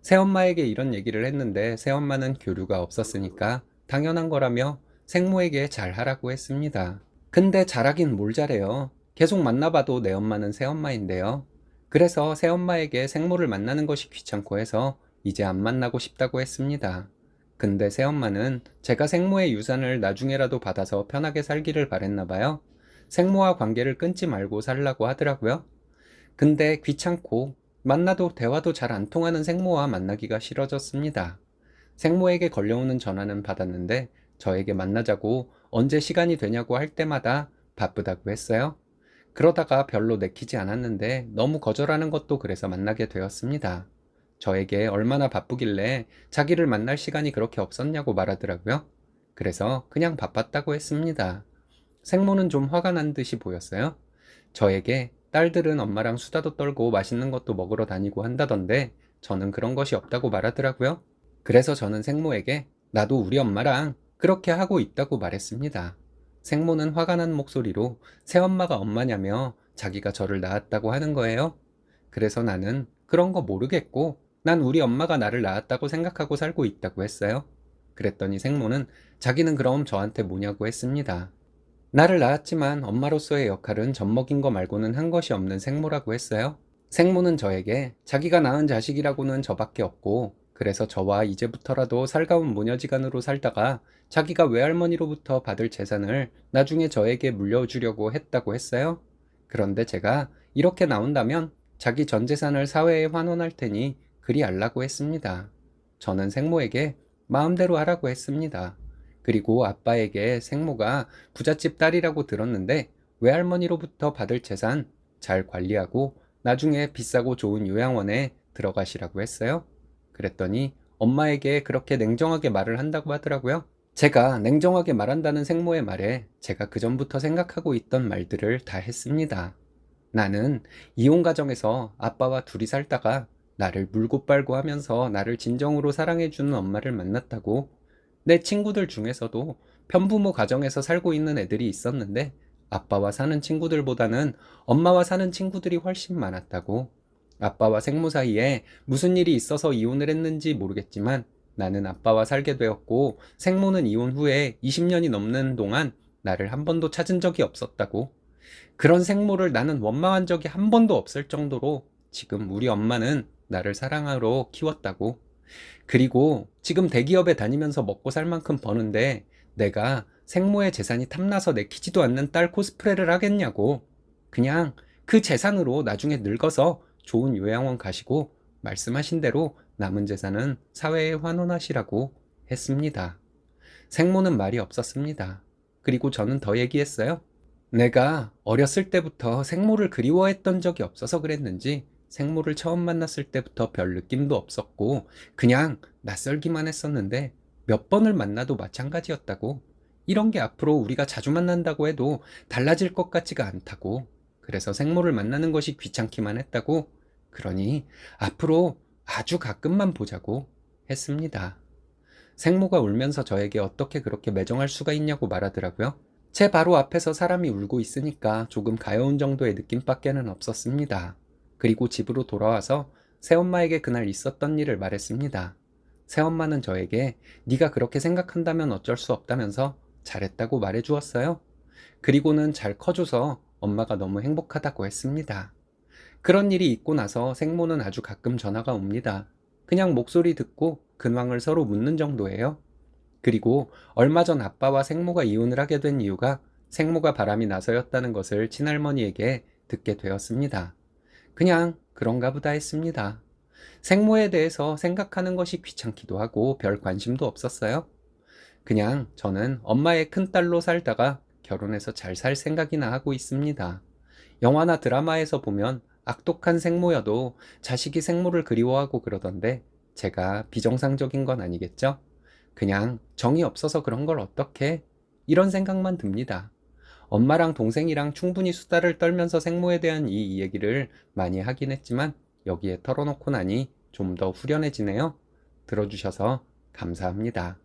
새엄마에게 이런 얘기를 했는데 새엄마는 교류가 없었으니까 당연한 거라며 생모에게 잘하라고 했습니다. 근데 잘하긴 뭘 잘해요. 계속 만나봐도 내 엄마는 새엄마인데요. 그래서 새엄마에게 생모를 만나는 것이 귀찮고 해서 이제 안 만나고 싶다고 했습니다. 근데 새엄마는 제가 생모의 유산을 나중에라도 받아서 편하게 살기를 바랬나 봐요. 생모와 관계를 끊지 말고 살라고 하더라고요. 근데 귀찮고 만나도 대화도 잘 안 통하는 생모와 만나기가 싫어졌습니다. 생모에게 걸려오는 전화는 받았는데 저에게 만나자고 언제 시간이 되냐고 할 때마다 바쁘다고 했어요. 그러다가 별로 내키지 않았는데 너무 거절하는 것도 그래서 만나게 되었습니다. 저에게 얼마나 바쁘길래 자기를 만날 시간이 그렇게 없었냐고 말하더라고요. 그래서 그냥 바빴다고 했습니다. 생모는 좀 화가 난 듯이 보였어요. 저에게 딸들은 엄마랑 수다도 떨고 맛있는 것도 먹으러 다니고 한다던데 저는 그런 것이 없다고 말하더라고요. 그래서 저는 생모에게 나도 우리 엄마랑 그렇게 하고 있다고 말했습니다. 생모는 화가 난 목소리로 새엄마가 엄마냐며 자기가 저를 낳았다고 하는 거예요. 그래서 나는 그런 거 모르겠고 난 우리 엄마가 나를 낳았다고 생각하고 살고 있다고 했어요. 그랬더니 생모는 자기는 그럼 저한테 뭐냐고 했습니다. 나를 낳았지만 엄마로서의 역할은 젖먹인 거 말고는 한 것이 없는 생모라고 했어요. 생모는 저에게 자기가 낳은 자식이라고는 저밖에 없고 그래서 저와 이제부터라도 살가운 모녀지간으로 살다가 자기가 외할머니로부터 받을 재산을 나중에 저에게 물려주려고 했다고 했어요. 그런데 제가 이렇게 나온다면 자기 전 재산을 사회에 환원할 테니 그리 알라고 했습니다. 저는 생모에게 마음대로 하라고 했습니다. 그리고 아빠에게 생모가 부잣집 딸이라고 들었는데 외할머니로부터 받을 재산 잘 관리하고 나중에 비싸고 좋은 요양원에 들어가시라고 했어요. 그랬더니 엄마에게 그렇게 냉정하게 말을 한다고 하더라고요. 제가 냉정하게 말한다는 생모의 말에 제가 그전부터 생각하고 있던 말들을 다 했습니다. 나는 이혼 가정에서 아빠와 둘이 살다가 나를 물고 빨고 하면서 나를 진정으로 사랑해주는 엄마를 만났다고. 내 친구들 중에서도 편부모 가정에서 살고 있는 애들이 있었는데 아빠와 사는 친구들보다는 엄마와 사는 친구들이 훨씬 많았다고. 아빠와 생모 사이에 무슨 일이 있어서 이혼을 했는지 모르겠지만 나는 아빠와 살게 되었고 생모는 이혼 후에 20년이 넘는 동안 나를 한 번도 찾은 적이 없었다고. 그런 생모를 나는 원망한 적이 한 번도 없을 정도로 지금 우리 엄마는 나를 사랑하러 키웠다고. 그리고 지금 대기업에 다니면서 먹고 살 만큼 버는데 내가 생모의 재산이 탐나서 내키지도 않는 딸 코스프레를 하겠냐고. 그냥 그 재산으로 나중에 늙어서 좋은 요양원 가시고 말씀하신 대로 남은 재산은 사회에 환원하시라고 했습니다. 생모는 말이 없었습니다. 그리고 저는 더 얘기했어요. 내가 어렸을 때부터 생모를 그리워했던 적이 없어서 그랬는지 생모를 처음 만났을 때부터 별 느낌도 없었고 그냥 낯설기만 했었는데 몇 번을 만나도 마찬가지였다고. 이런 게 앞으로 우리가 자주 만난다고 해도 달라질 것 같지가 않다고. 그래서 생모를 만나는 것이 귀찮기만 했다고. 그러니 앞으로 아주 가끔만 보자고 했습니다. 생모가 울면서 저에게 어떻게 그렇게 매정할 수가 있냐고 말하더라고요. 제 바로 앞에서 사람이 울고 있으니까 조금 가여운 정도의 느낌밖에는 없었습니다. 그리고 집으로 돌아와서 새엄마에게 그날 있었던 일을 말했습니다. 새엄마는 저에게 네가 그렇게 생각한다면 어쩔 수 없다면서 잘했다고 말해주었어요. 그리고는 잘 커줘서 엄마가 너무 행복하다고 했습니다. 그런 일이 있고 나서 생모는 아주 가끔 전화가 옵니다. 그냥 목소리 듣고 근황을 서로 묻는 정도예요. 그리고 얼마 전 아빠와 생모가 이혼을 하게 된 이유가 생모가 바람이 나서였다는 것을 친할머니에게 듣게 되었습니다. 그냥 그런가 보다 했습니다. 생모에 대해서 생각하는 것이 귀찮기도 하고 별 관심도 없었어요. 그냥 저는 엄마의 큰딸로 살다가 결혼해서 잘 살 생각이나 하고 있습니다. 영화나 드라마에서 보면 악독한 생모여도 자식이 생모를 그리워하고 그러던데 제가 비정상적인 건 아니겠죠? 그냥 정이 없어서 그런 걸 어떡해? 이런 생각만 듭니다. 엄마랑 동생이랑 충분히 수다를 떨면서 생모에 대한 이 얘기를 많이 하긴 했지만 여기에 털어놓고 나니 좀 더 후련해지네요. 들어주셔서 감사합니다.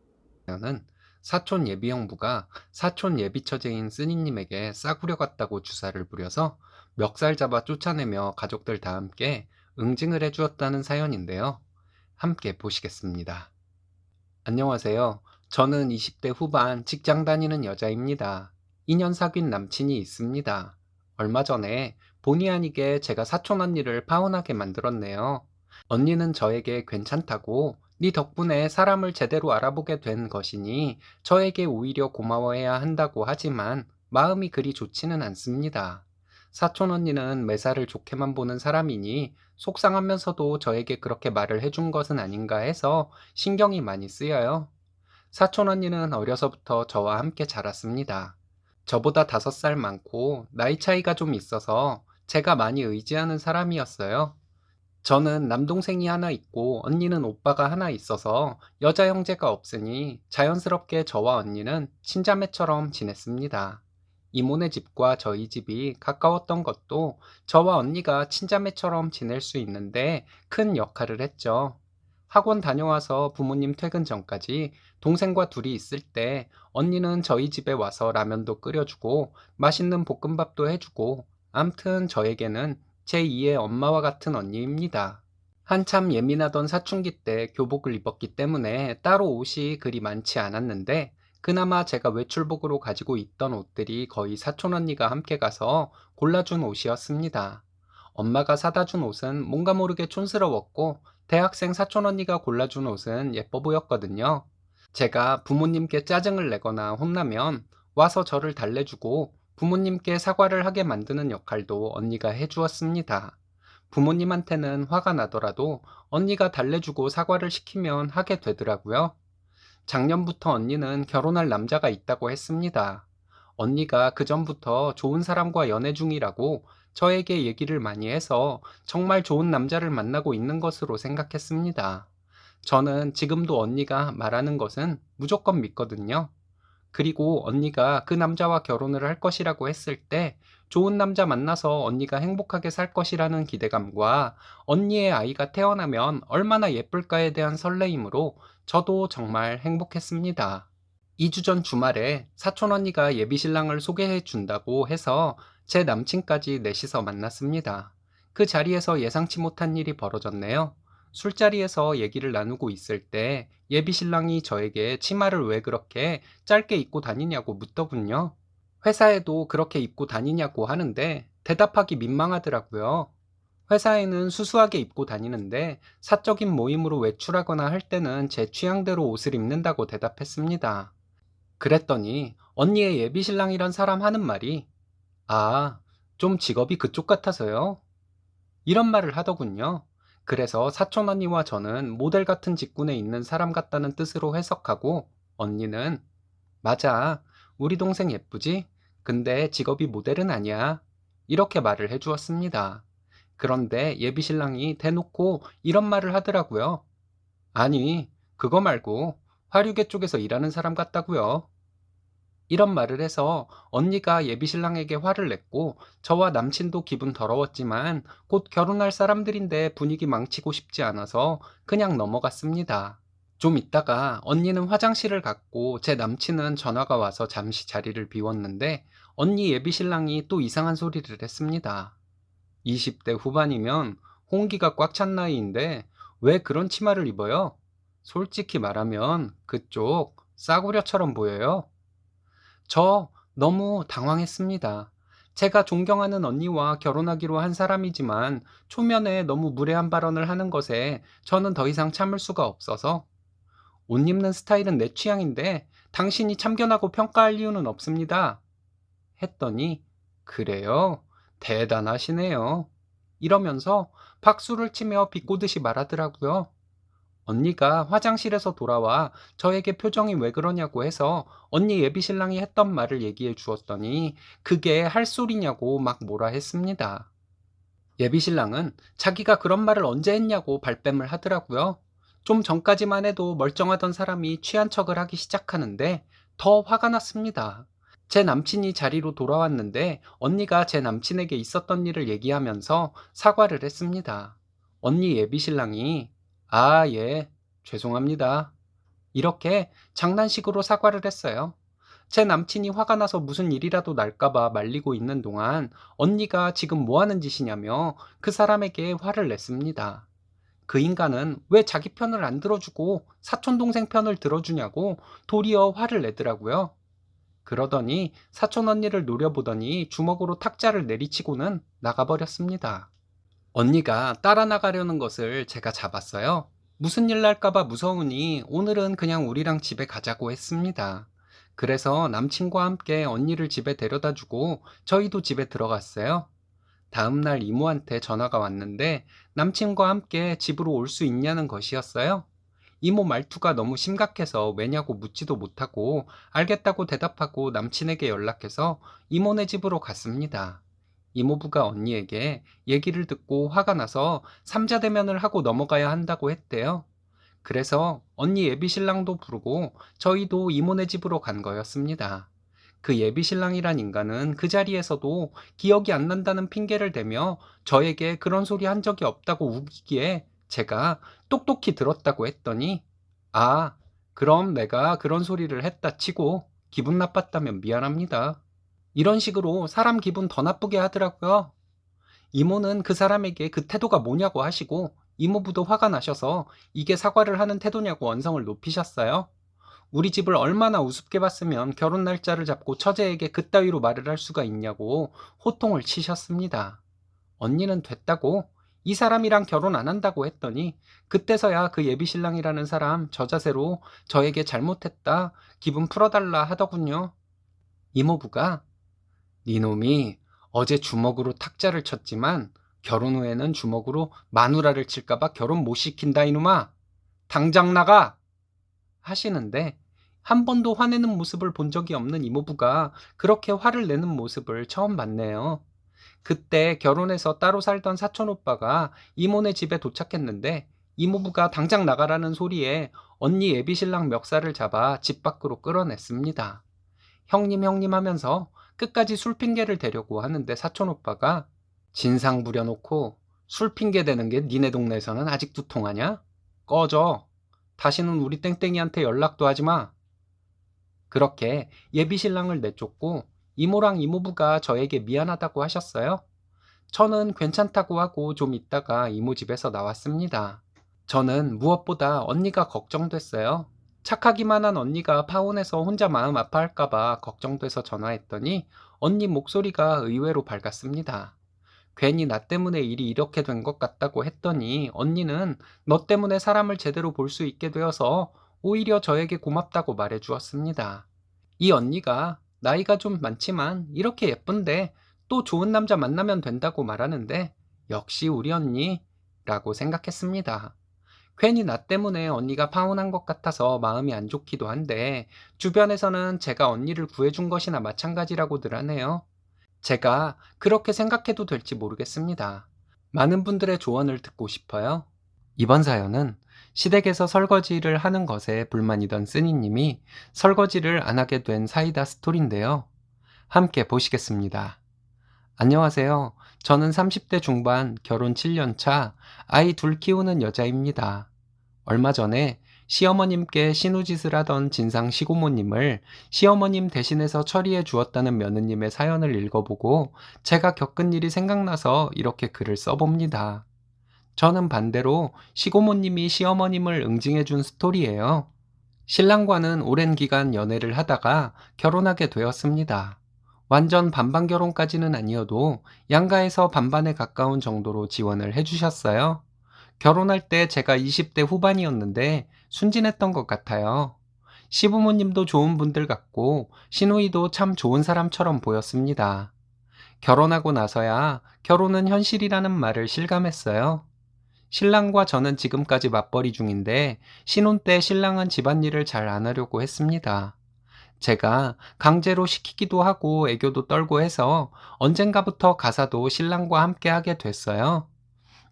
는 사촌 예비 형부가 사촌 예비 처제인 쓰니님에게 싸구려 같다고 주사를 부려서 멱살 잡아 쫓아내며 가족들 다 함께 응징을 해주었다는 사연인데요. 함께 보시겠습니다. 안녕하세요. 저는 20대 후반 직장 다니는 여자입니다. 2년 사귄 남친이 있습니다. 얼마 전에 본의 아니게 제가 사촌 언니를 파혼하게 만들었네요. 언니는 저에게 괜찮다고 네 덕분에 사람을 제대로 알아보게 된 것이니 저에게 오히려 고마워해야 한다고 하지만 마음이 그리 좋지는 않습니다. 사촌 언니는 매사를 좋게만 보는 사람이니 속상하면서도 저에게 그렇게 말을 해준 것은 아닌가 해서 신경이 많이 쓰여요. 사촌 언니는 어려서부터 저와 함께 자랐습니다. 저보다 5살 많고 나이 차이가 좀 있어서 제가 많이 의지하는 사람이었어요. 저는 남동생이 하나 있고 언니는 오빠가 하나 있어서 여자 형제가 없으니 자연스럽게 저와 언니는 친자매처럼 지냈습니다. 이모네 집과 저희 집이 가까웠던 것도 저와 언니가 친자매처럼 지낼 수 있는데 큰 역할을 했죠. 학원 다녀와서 부모님 퇴근 전까지 동생과 둘이 있을 때 언니는 저희 집에 와서 라면도 끓여주고 맛있는 볶음밥도 해주고 암튼 저에게는 제2의 엄마와 같은 언니입니다. 한참 예민하던 사춘기 때 교복을 입었기 때문에 따로 옷이 그리 많지 않았는데 그나마 제가 외출복으로 가지고 있던 옷들이 거의 사촌 언니가 함께 가서 골라준 옷이었습니다. 엄마가 사다 준 옷은 뭔가 모르게 촌스러웠고 대학생 사촌 언니가 골라준 옷은 예뻐 보였거든요. 제가 부모님께 짜증을 내거나 혼나면 와서 저를 달래주고 부모님께 사과를 하게 만드는 역할도 언니가 해주었습니다. 부모님한테는 화가 나더라도 언니가 달래주고 사과를 시키면 하게 되더라고요. 작년부터 언니는 결혼할 남자가 있다고 했습니다. 언니가 그전부터 좋은 사람과 연애 중이라고 저에게 얘기를 많이 해서 정말 좋은 남자를 만나고 있는 것으로 생각했습니다. 저는 지금도 언니가 말하는 것은 무조건 믿거든요. 그리고 언니가 그 남자와 결혼을 할 것이라고 했을 때 좋은 남자 만나서 언니가 행복하게 살 것이라는 기대감과 언니의 아이가 태어나면 얼마나 예쁠까에 대한 설레임으로 저도 정말 행복했습니다. 2주 전 주말에 사촌 언니가 예비 신랑을 소개해 준다고 해서 제 남친까지 넷이서 만났습니다. 그 자리에서 예상치 못한 일이 벌어졌네요. 술자리에서 얘기를 나누고 있을 때 예비 신랑이 저에게 치마를 왜 그렇게 짧게 입고 다니냐고 묻더군요. 회사에도 그렇게 입고 다니냐고 하는데 대답하기 민망하더라고요. 회사에는 수수하게 입고 다니는데 사적인 모임으로 외출하거나 할 때는 제 취향대로 옷을 입는다고 대답했습니다. 그랬더니 언니의 예비 신랑이란 사람 하는 말이 아, 좀 직업이 그쪽 같아서요. 이런 말을 하더군요. 그래서 사촌 언니와 저는 모델 같은 직군에 있는 사람 같다는 뜻으로 해석하고 언니는 맞아. 우리 동생 예쁘지? 근데 직업이 모델은 아니야. 이렇게 말을 해주었습니다. 그런데 예비 신랑이 대놓고 이런 말을 하더라고요. 아니, 그거 말고 화류계 쪽에서 일하는 사람 같다고요. 이런 말을 해서 언니가 예비 신랑에게 화를 냈고 저와 남친도 기분 더러웠지만 곧 결혼할 사람들인데 분위기 망치고 싶지 않아서 그냥 넘어갔습니다. 좀 있다가 언니는 화장실을 갔고 제 남친은 전화가 와서 잠시 자리를 비웠는데 언니 예비 신랑이 또 이상한 소리를 했습니다. 20대 후반이면 홍기가 꽉 찬 나이인데 왜 그런 치마를 입어요? 솔직히 말하면 그쪽 싸구려처럼 보여요. 저 너무 당황했습니다. 제가 존경하는 언니와 결혼하기로 한 사람이지만 초면에 너무 무례한 발언을 하는 것에 저는 더 이상 참을 수가 없어서 옷 입는 스타일은 내 취향인데 당신이 참견하고 평가할 이유는 없습니다. 했더니 그래요? 대단하시네요. 이러면서 박수를 치며 비꼬듯이 말하더라고요. 언니가 화장실에서 돌아와 저에게 표정이 왜 그러냐고 해서 언니 예비 신랑이 했던 말을 얘기해 주었더니 그게 할 소리냐고 막 뭐라 했습니다. 예비 신랑은 자기가 그런 말을 언제 했냐고 발뺌을 하더라고요. 좀 전까지만 해도 멀쩡하던 사람이 취한 척을 하기 시작하는데 더 화가 났습니다. 제 남친이 자리로 돌아왔는데 언니가 제 남친에게 있었던 일을 얘기하면서 사과를 했습니다. 언니 예비 신랑이 아, 예, 죄송합니다. 이렇게 장난식으로 사과를 했어요. 제 남친이 화가 나서 무슨 일이라도 날까봐 말리고 있는 동안 언니가 지금 뭐 하는 짓이냐며 그 사람에게 화를 냈습니다. 그 인간은 왜 자기 편을 안 들어주고 사촌동생 편을 들어주냐고 도리어 화를 내더라고요. 그러더니 사촌 언니를 노려보더니 주먹으로 탁자를 내리치고는 나가버렸습니다. 언니가 따라 나가려는 것을 제가 잡았어요. 무슨 일 날까봐 무서우니 오늘은 그냥 우리랑 집에 가자고 했습니다. 그래서 남친과 함께 언니를 집에 데려다 주고 저희도 집에 들어갔어요. 다음 날 이모한테 전화가 왔는데 남친과 함께 집으로 올 수 있냐는 것이었어요. 이모 말투가 너무 심각해서 왜냐고 묻지도 못하고 알겠다고 대답하고 남친에게 연락해서 이모네 집으로 갔습니다. 이모부가 언니에게 얘기를 듣고 화가 나서 삼자 대면을 하고 넘어가야 한다고 했대요. 그래서 언니 예비 신랑도 부르고 저희도 이모네 집으로 간 거였습니다. 그 예비 신랑이란 인간은 그 자리에서도 기억이 안 난다는 핑계를 대며 저에게 그런 소리 한 적이 없다고 우기기에 제가 똑똑히 들었다고 했더니 아, 그럼 내가 그런 소리를 했다 치고 기분 나빴다면 미안합니다. 이런 식으로 사람 기분 더 나쁘게 하더라고요. 이모는 그 사람에게 그 태도가 뭐냐고 하시고 이모부도 화가 나셔서 이게 사과를 하는 태도냐고 언성을 높이셨어요. 우리 집을 얼마나 우습게 봤으면 결혼 날짜를 잡고 처제에게 그따위로 말을 할 수가 있냐고 호통을 치셨습니다. 언니는 됐다고 이 사람이랑 결혼 안 한다고 했더니 그때서야 그 예비 신랑이라는 사람 저 자세로 저에게 잘못했다 기분 풀어달라 하더군요. 이모부가 니놈이 어제 주먹으로 탁자를 쳤지만 결혼 후에는 주먹으로 마누라를 칠까봐 결혼 못 시킨다 이놈아. 당장 나가! 하시는데 한 번도 화내는 모습을 본 적이 없는 이모부가 그렇게 화를 내는 모습을 처음 봤네요. 그때 결혼해서 따로 살던 사촌 오빠가 이모네 집에 도착했는데 이모부가 당장 나가라는 소리에 언니 예비신랑 멱살을 잡아 집 밖으로 끌어냈습니다. 형님 형님 하면서 끝까지 술 핑계를 대려고 하는데 사촌 오빠가 진상 부려놓고 술 핑계 대는 게 니네 동네에서는 아직도 통하냐? 꺼져. 다시는 우리 땡땡이한테 연락도 하지 마. 그렇게 예비신랑을 내쫓고 이모랑 이모부가 저에게 미안하다고 하셨어요. 저는 괜찮다고 하고 좀 있다가 이모 집에서 나왔습니다. 저는 무엇보다 언니가 걱정됐어요. 착하기만 한 언니가 파혼해서 혼자 마음 아파할까봐 걱정돼서 전화했더니 언니 목소리가 의외로 밝았습니다. 괜히 나 때문에 일이 이렇게 된 것 같다고 했더니 언니는 너 때문에 사람을 제대로 볼 수 있게 되어서 오히려 저에게 고맙다고 말해 주었습니다. 이 언니가 나이가 좀 많지만 이렇게 예쁜데 또 좋은 남자 만나면 된다고 말하는데 역시 우리 언니라고 생각했습니다. 괜히 나 때문에 언니가 파혼한 것 같아서 마음이 안 좋기도 한데 주변에서는 제가 언니를 구해준 것이나 마찬가지라고들 하네요. 제가 그렇게 생각해도 될지 모르겠습니다. 많은 분들의 조언을 듣고 싶어요. 이번 사연은 시댁에서 설거지를 하는 것에 불만이던 쓰니님이 설거지를 안 하게 된 사이다 스토리인데요. 함께 보시겠습니다. 안녕하세요. 저는 30대 중반 결혼 7년 차 아이 둘 키우는 여자입니다. 얼마 전에 시어머님께 신우짓을 하던 진상 시고모님을 시어머님 대신해서 처리해 주었다는 며느님의 사연을 읽어보고 제가 겪은 일이 생각나서 이렇게 글을 써봅니다. 저는 반대로 시고모님이 시어머님을 응징해 준 스토리예요. 신랑과는 오랜 기간 연애를 하다가 결혼하게 되었습니다. 완전 반반 결혼까지는 아니어도 양가에서 반반에 가까운 정도로 지원을 해주셨어요. 결혼할 때 제가 20대 후반이었는데 순진했던 것 같아요. 시부모님도 좋은 분들 같고 시누이도 참 좋은 사람처럼 보였습니다. 결혼하고 나서야 결혼은 현실이라는 말을 실감했어요. 신랑과 저는 지금까지 맞벌이 중인데 신혼 때 신랑은 집안일을 잘 안 하려고 했습니다. 제가 강제로 시키기도 하고 애교도 떨고 해서 언젠가부터 가사도 신랑과 함께 하게 됐어요.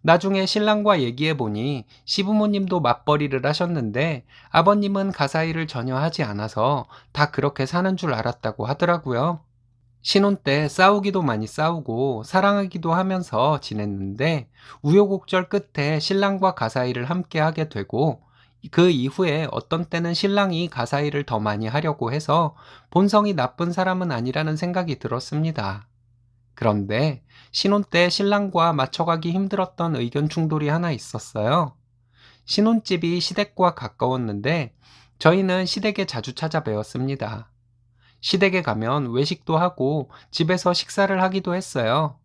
나중에 신랑과 얘기해보니 시부모님도 맞벌이를 하셨는데 아버님은 가사 일을 전혀 하지 않아서 다 그렇게 사는 줄 알았다고 하더라고요. 신혼 때 싸우기도 많이 싸우고 사랑하기도 하면서 지냈는데 우여곡절 끝에 신랑과 가사 일을 함께 하게 되고 그 이후에 어떤 때는 신랑이 가사 일을 더 많이 하려고 해서 본성이 나쁜 사람은 아니라는 생각이 들었습니다. 그런데 신혼 때 신랑과 맞춰가기 힘들었던 의견 충돌이 하나 있었어요. 신혼집이 시댁과 가까웠는데 저희는 시댁에 자주 찾아 뵈었습니다. 시댁에 가면 외식도 하고 집에서 식사를 하기도 했어요.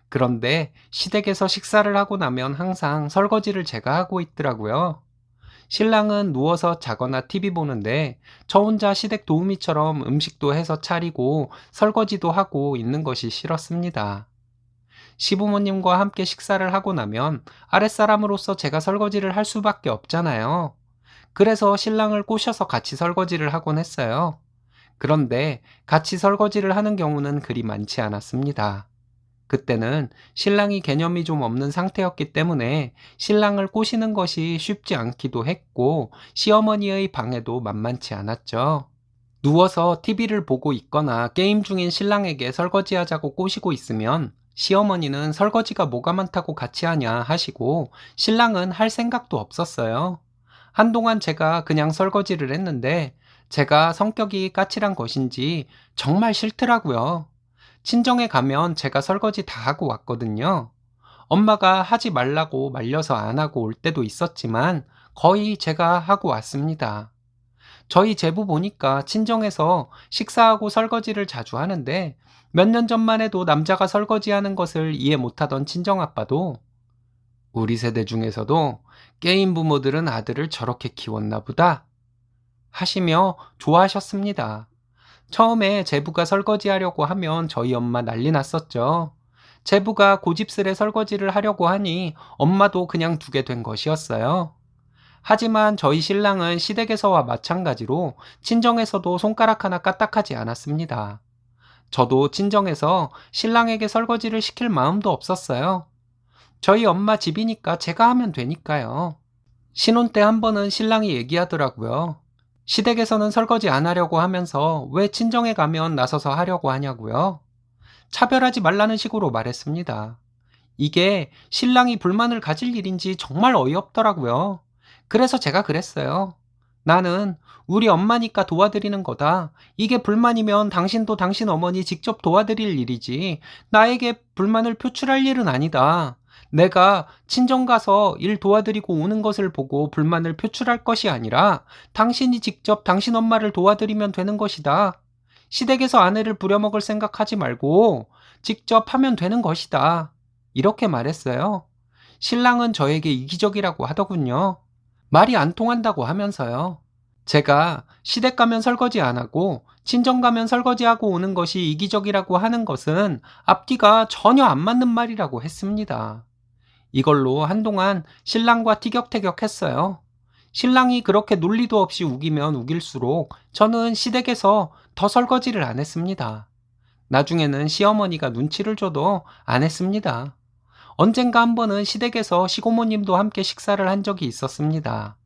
그런데 시댁에서 식사를 하고 나면 항상 설거지를 제가 하고 있더라고요. 신랑은 누워서 자거나 TV 보는데 저 혼자 시댁 도우미처럼 음식도 해서 차리고 설거지도 하고 있는 것이 싫었습니다. 시부모님과 함께 식사를 하고 나면 아랫사람으로서 제가 설거지를 할 수밖에 없잖아요. 그래서 신랑을 꼬셔서 같이 설거지를 하곤 했어요. 그런데 같이 설거지를 하는 경우는 그리 많지 않았습니다. 그때는 신랑이 개념이 좀 없는 상태였기 때문에 신랑을 꼬시는 것이 쉽지 않기도 했고 시어머니의 방해도 만만치 않았죠. 누워서 TV를 보고 있거나 게임 중인 신랑에게 설거지하자고 꼬시고 있으면 시어머니는 설거지가 뭐가 많다고 같이 하냐 하시고 신랑은 할 생각도 없었어요. 한동안 제가 그냥 설거지를 했는데 제가 성격이 까칠한 것인지 정말 싫더라고요. 친정에 가면 제가 설거지 다 하고 왔거든요. 엄마가 하지 말라고 말려서 안 하고 올 때도 있었지만 거의 제가 하고 왔습니다. 저희 제부 보니까 친정에서 식사하고 설거지를 자주 하는데 몇 년 전만 해도 남자가 설거지하는 것을 이해 못하던 친정아빠도 우리 세대 중에서도 게임 부모들은 아들을 저렇게 키웠나 보다 하시며 좋아하셨습니다. 처음에 제부가 설거지하려고 하면 저희 엄마 난리 났었죠. 제부가 고집스레 설거지를 하려고 하니 엄마도 그냥 두게 된 것이었어요. 하지만 저희 신랑은 시댁에서와 마찬가지로 친정에서도 손가락 하나 까딱하지 않았습니다. 저도 친정에서 신랑에게 설거지를 시킬 마음도 없었어요. 저희 엄마 집이니까 제가 하면 되니까요. 신혼 때 한 번은 신랑이 얘기하더라고요. 시댁에서는 설거지 안 하려고 하면서 왜 친정에 가면 나서서 하려고 하냐고요. 차별하지 말라는 식으로 말했습니다. 이게 신랑이 불만을 가질 일인지 정말 어이없더라고요. 그래서 제가 그랬어요. 나는 우리 엄마니까 도와드리는 거다. 이게 불만이면 당신도 당신 어머니 직접 도와드릴 일이지. 나에게 불만을 표출할 일은 아니다. 내가 친정 가서 일 도와드리고 오는 것을 보고 불만을 표출할 것이 아니라 당신이 직접 당신 엄마를 도와드리면 되는 것이다. 시댁에서 아내를 부려먹을 생각하지 말고 직접 하면 되는 것이다. 이렇게 말했어요. 신랑은 저에게 이기적이라고 하더군요. 말이 안 통한다고 하면서요. 제가 시댁 가면 설거지 안 하고 친정 가면 설거지하고 오는 것이 이기적이라고 하는 것은 앞뒤가 전혀 안 맞는 말이라고 했습니다. 이걸로 한동안 신랑과 티격태격했어요. 신랑이 그렇게 논리도 없이 우기면 우길수록 저는 시댁에서 더 설거지를 안 했습니다. 나중에는 시어머니가 눈치를 줘도 안 했습니다. 언젠가 한 번은 시댁에서 시고모님도 함께 식사를 한 적이 있었습니다.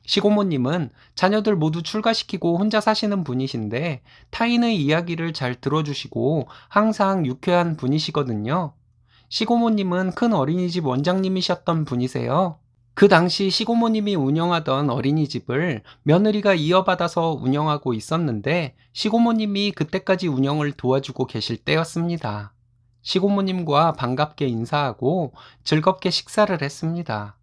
시고모님은 자녀들 모두 출가시키고 혼자 사시는 분이신데 타인의 이야기를 잘 들어주시고 항상 유쾌한 분이시거든요. 시고모님은 큰 어린이집 원장님이셨던 분이세요. 그 당시 시고모님이 운영하던 어린이집을 며느리가 이어받아서 운영하고 있었는데 시고모님이 그때까지 운영을 도와주고 계실 때였습니다. 시고모님과 반갑게 인사하고 즐겁게 식사를 했습니다.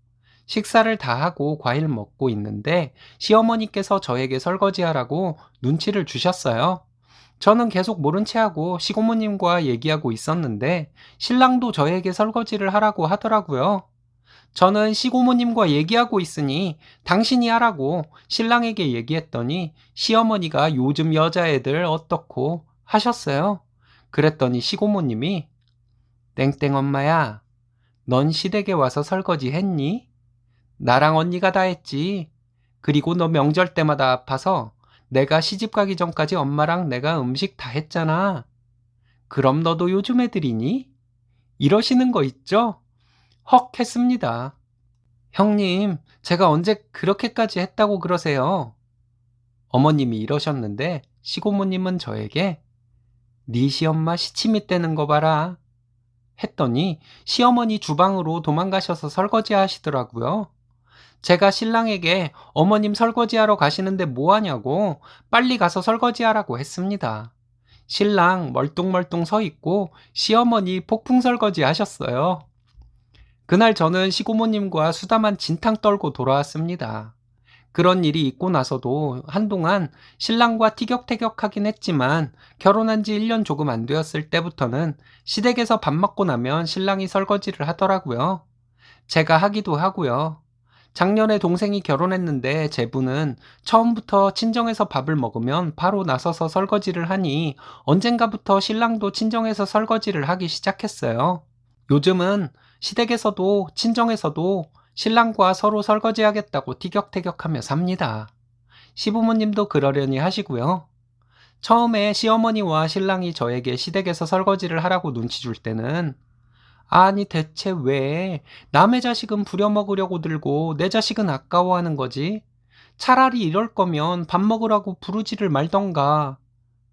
식사를 다 하고 과일 먹고 있는데 시어머니께서 저에게 설거지하라고 눈치를 주셨어요. 저는 계속 모른 채 하고 시고모님과 얘기하고 있었는데 신랑도 저에게 설거지를 하라고 하더라고요. 저는 시고모님과 얘기하고 있으니 당신이 하라고 신랑에게 얘기했더니 시어머니가 요즘 여자애들 어떻고 하셨어요. 그랬더니 시고모님이 땡땡 엄마야, 넌 시댁에 와서 설거지 했니? 나랑 언니가 다 했지. 그리고 너 명절 때마다 아파서 내가 시집 가기 전까지 엄마랑 내가 음식 다 했잖아. 그럼 너도 요즘 애들이니? 이러시는 거 있죠? 헉 했습니다. 형님, 제가 언제 그렇게까지 했다고 그러세요? 어머님이 이러셨는데 시고모님은 저에게 네 시엄마 시치미 떼는 거 봐라 했더니 시어머니 주방으로 도망가셔서 설거지 하시더라고요. 제가 신랑에게 어머님 설거지하러 가시는데 뭐 하냐고 빨리 가서 설거지하라고 했습니다. 신랑 멀뚱멀뚱 서 있고 시어머니 폭풍 설거지 하셨어요. 그날 저는 시고모님과 수다만 진탕 떨고 돌아왔습니다. 그런 일이 있고 나서도 한동안 신랑과 티격태격하긴 했지만 결혼한 지 1년 조금 안 되었을 때부터는 시댁에서 밥 먹고 나면 신랑이 설거지를 하더라고요. 제가 하기도 하고요. 작년에 동생이 결혼했는데 제부는 처음부터 친정에서 밥을 먹으면 바로 나서서 설거지를 하니 언젠가부터 신랑도 친정에서 설거지를 하기 시작했어요. 요즘은 시댁에서도 친정에서도 신랑과 서로 설거지하겠다고 티격태격하며 삽니다. 시부모님도 그러려니 하시고요. 처음에 시어머니와 신랑이 저에게 시댁에서 설거지를 하라고 눈치 줄 때는 아니 대체 왜 남의 자식은 부려먹으려고 들고 내 자식은 아까워하는 거지? 차라리 이럴 거면 밥 먹으라고 부르지를 말던가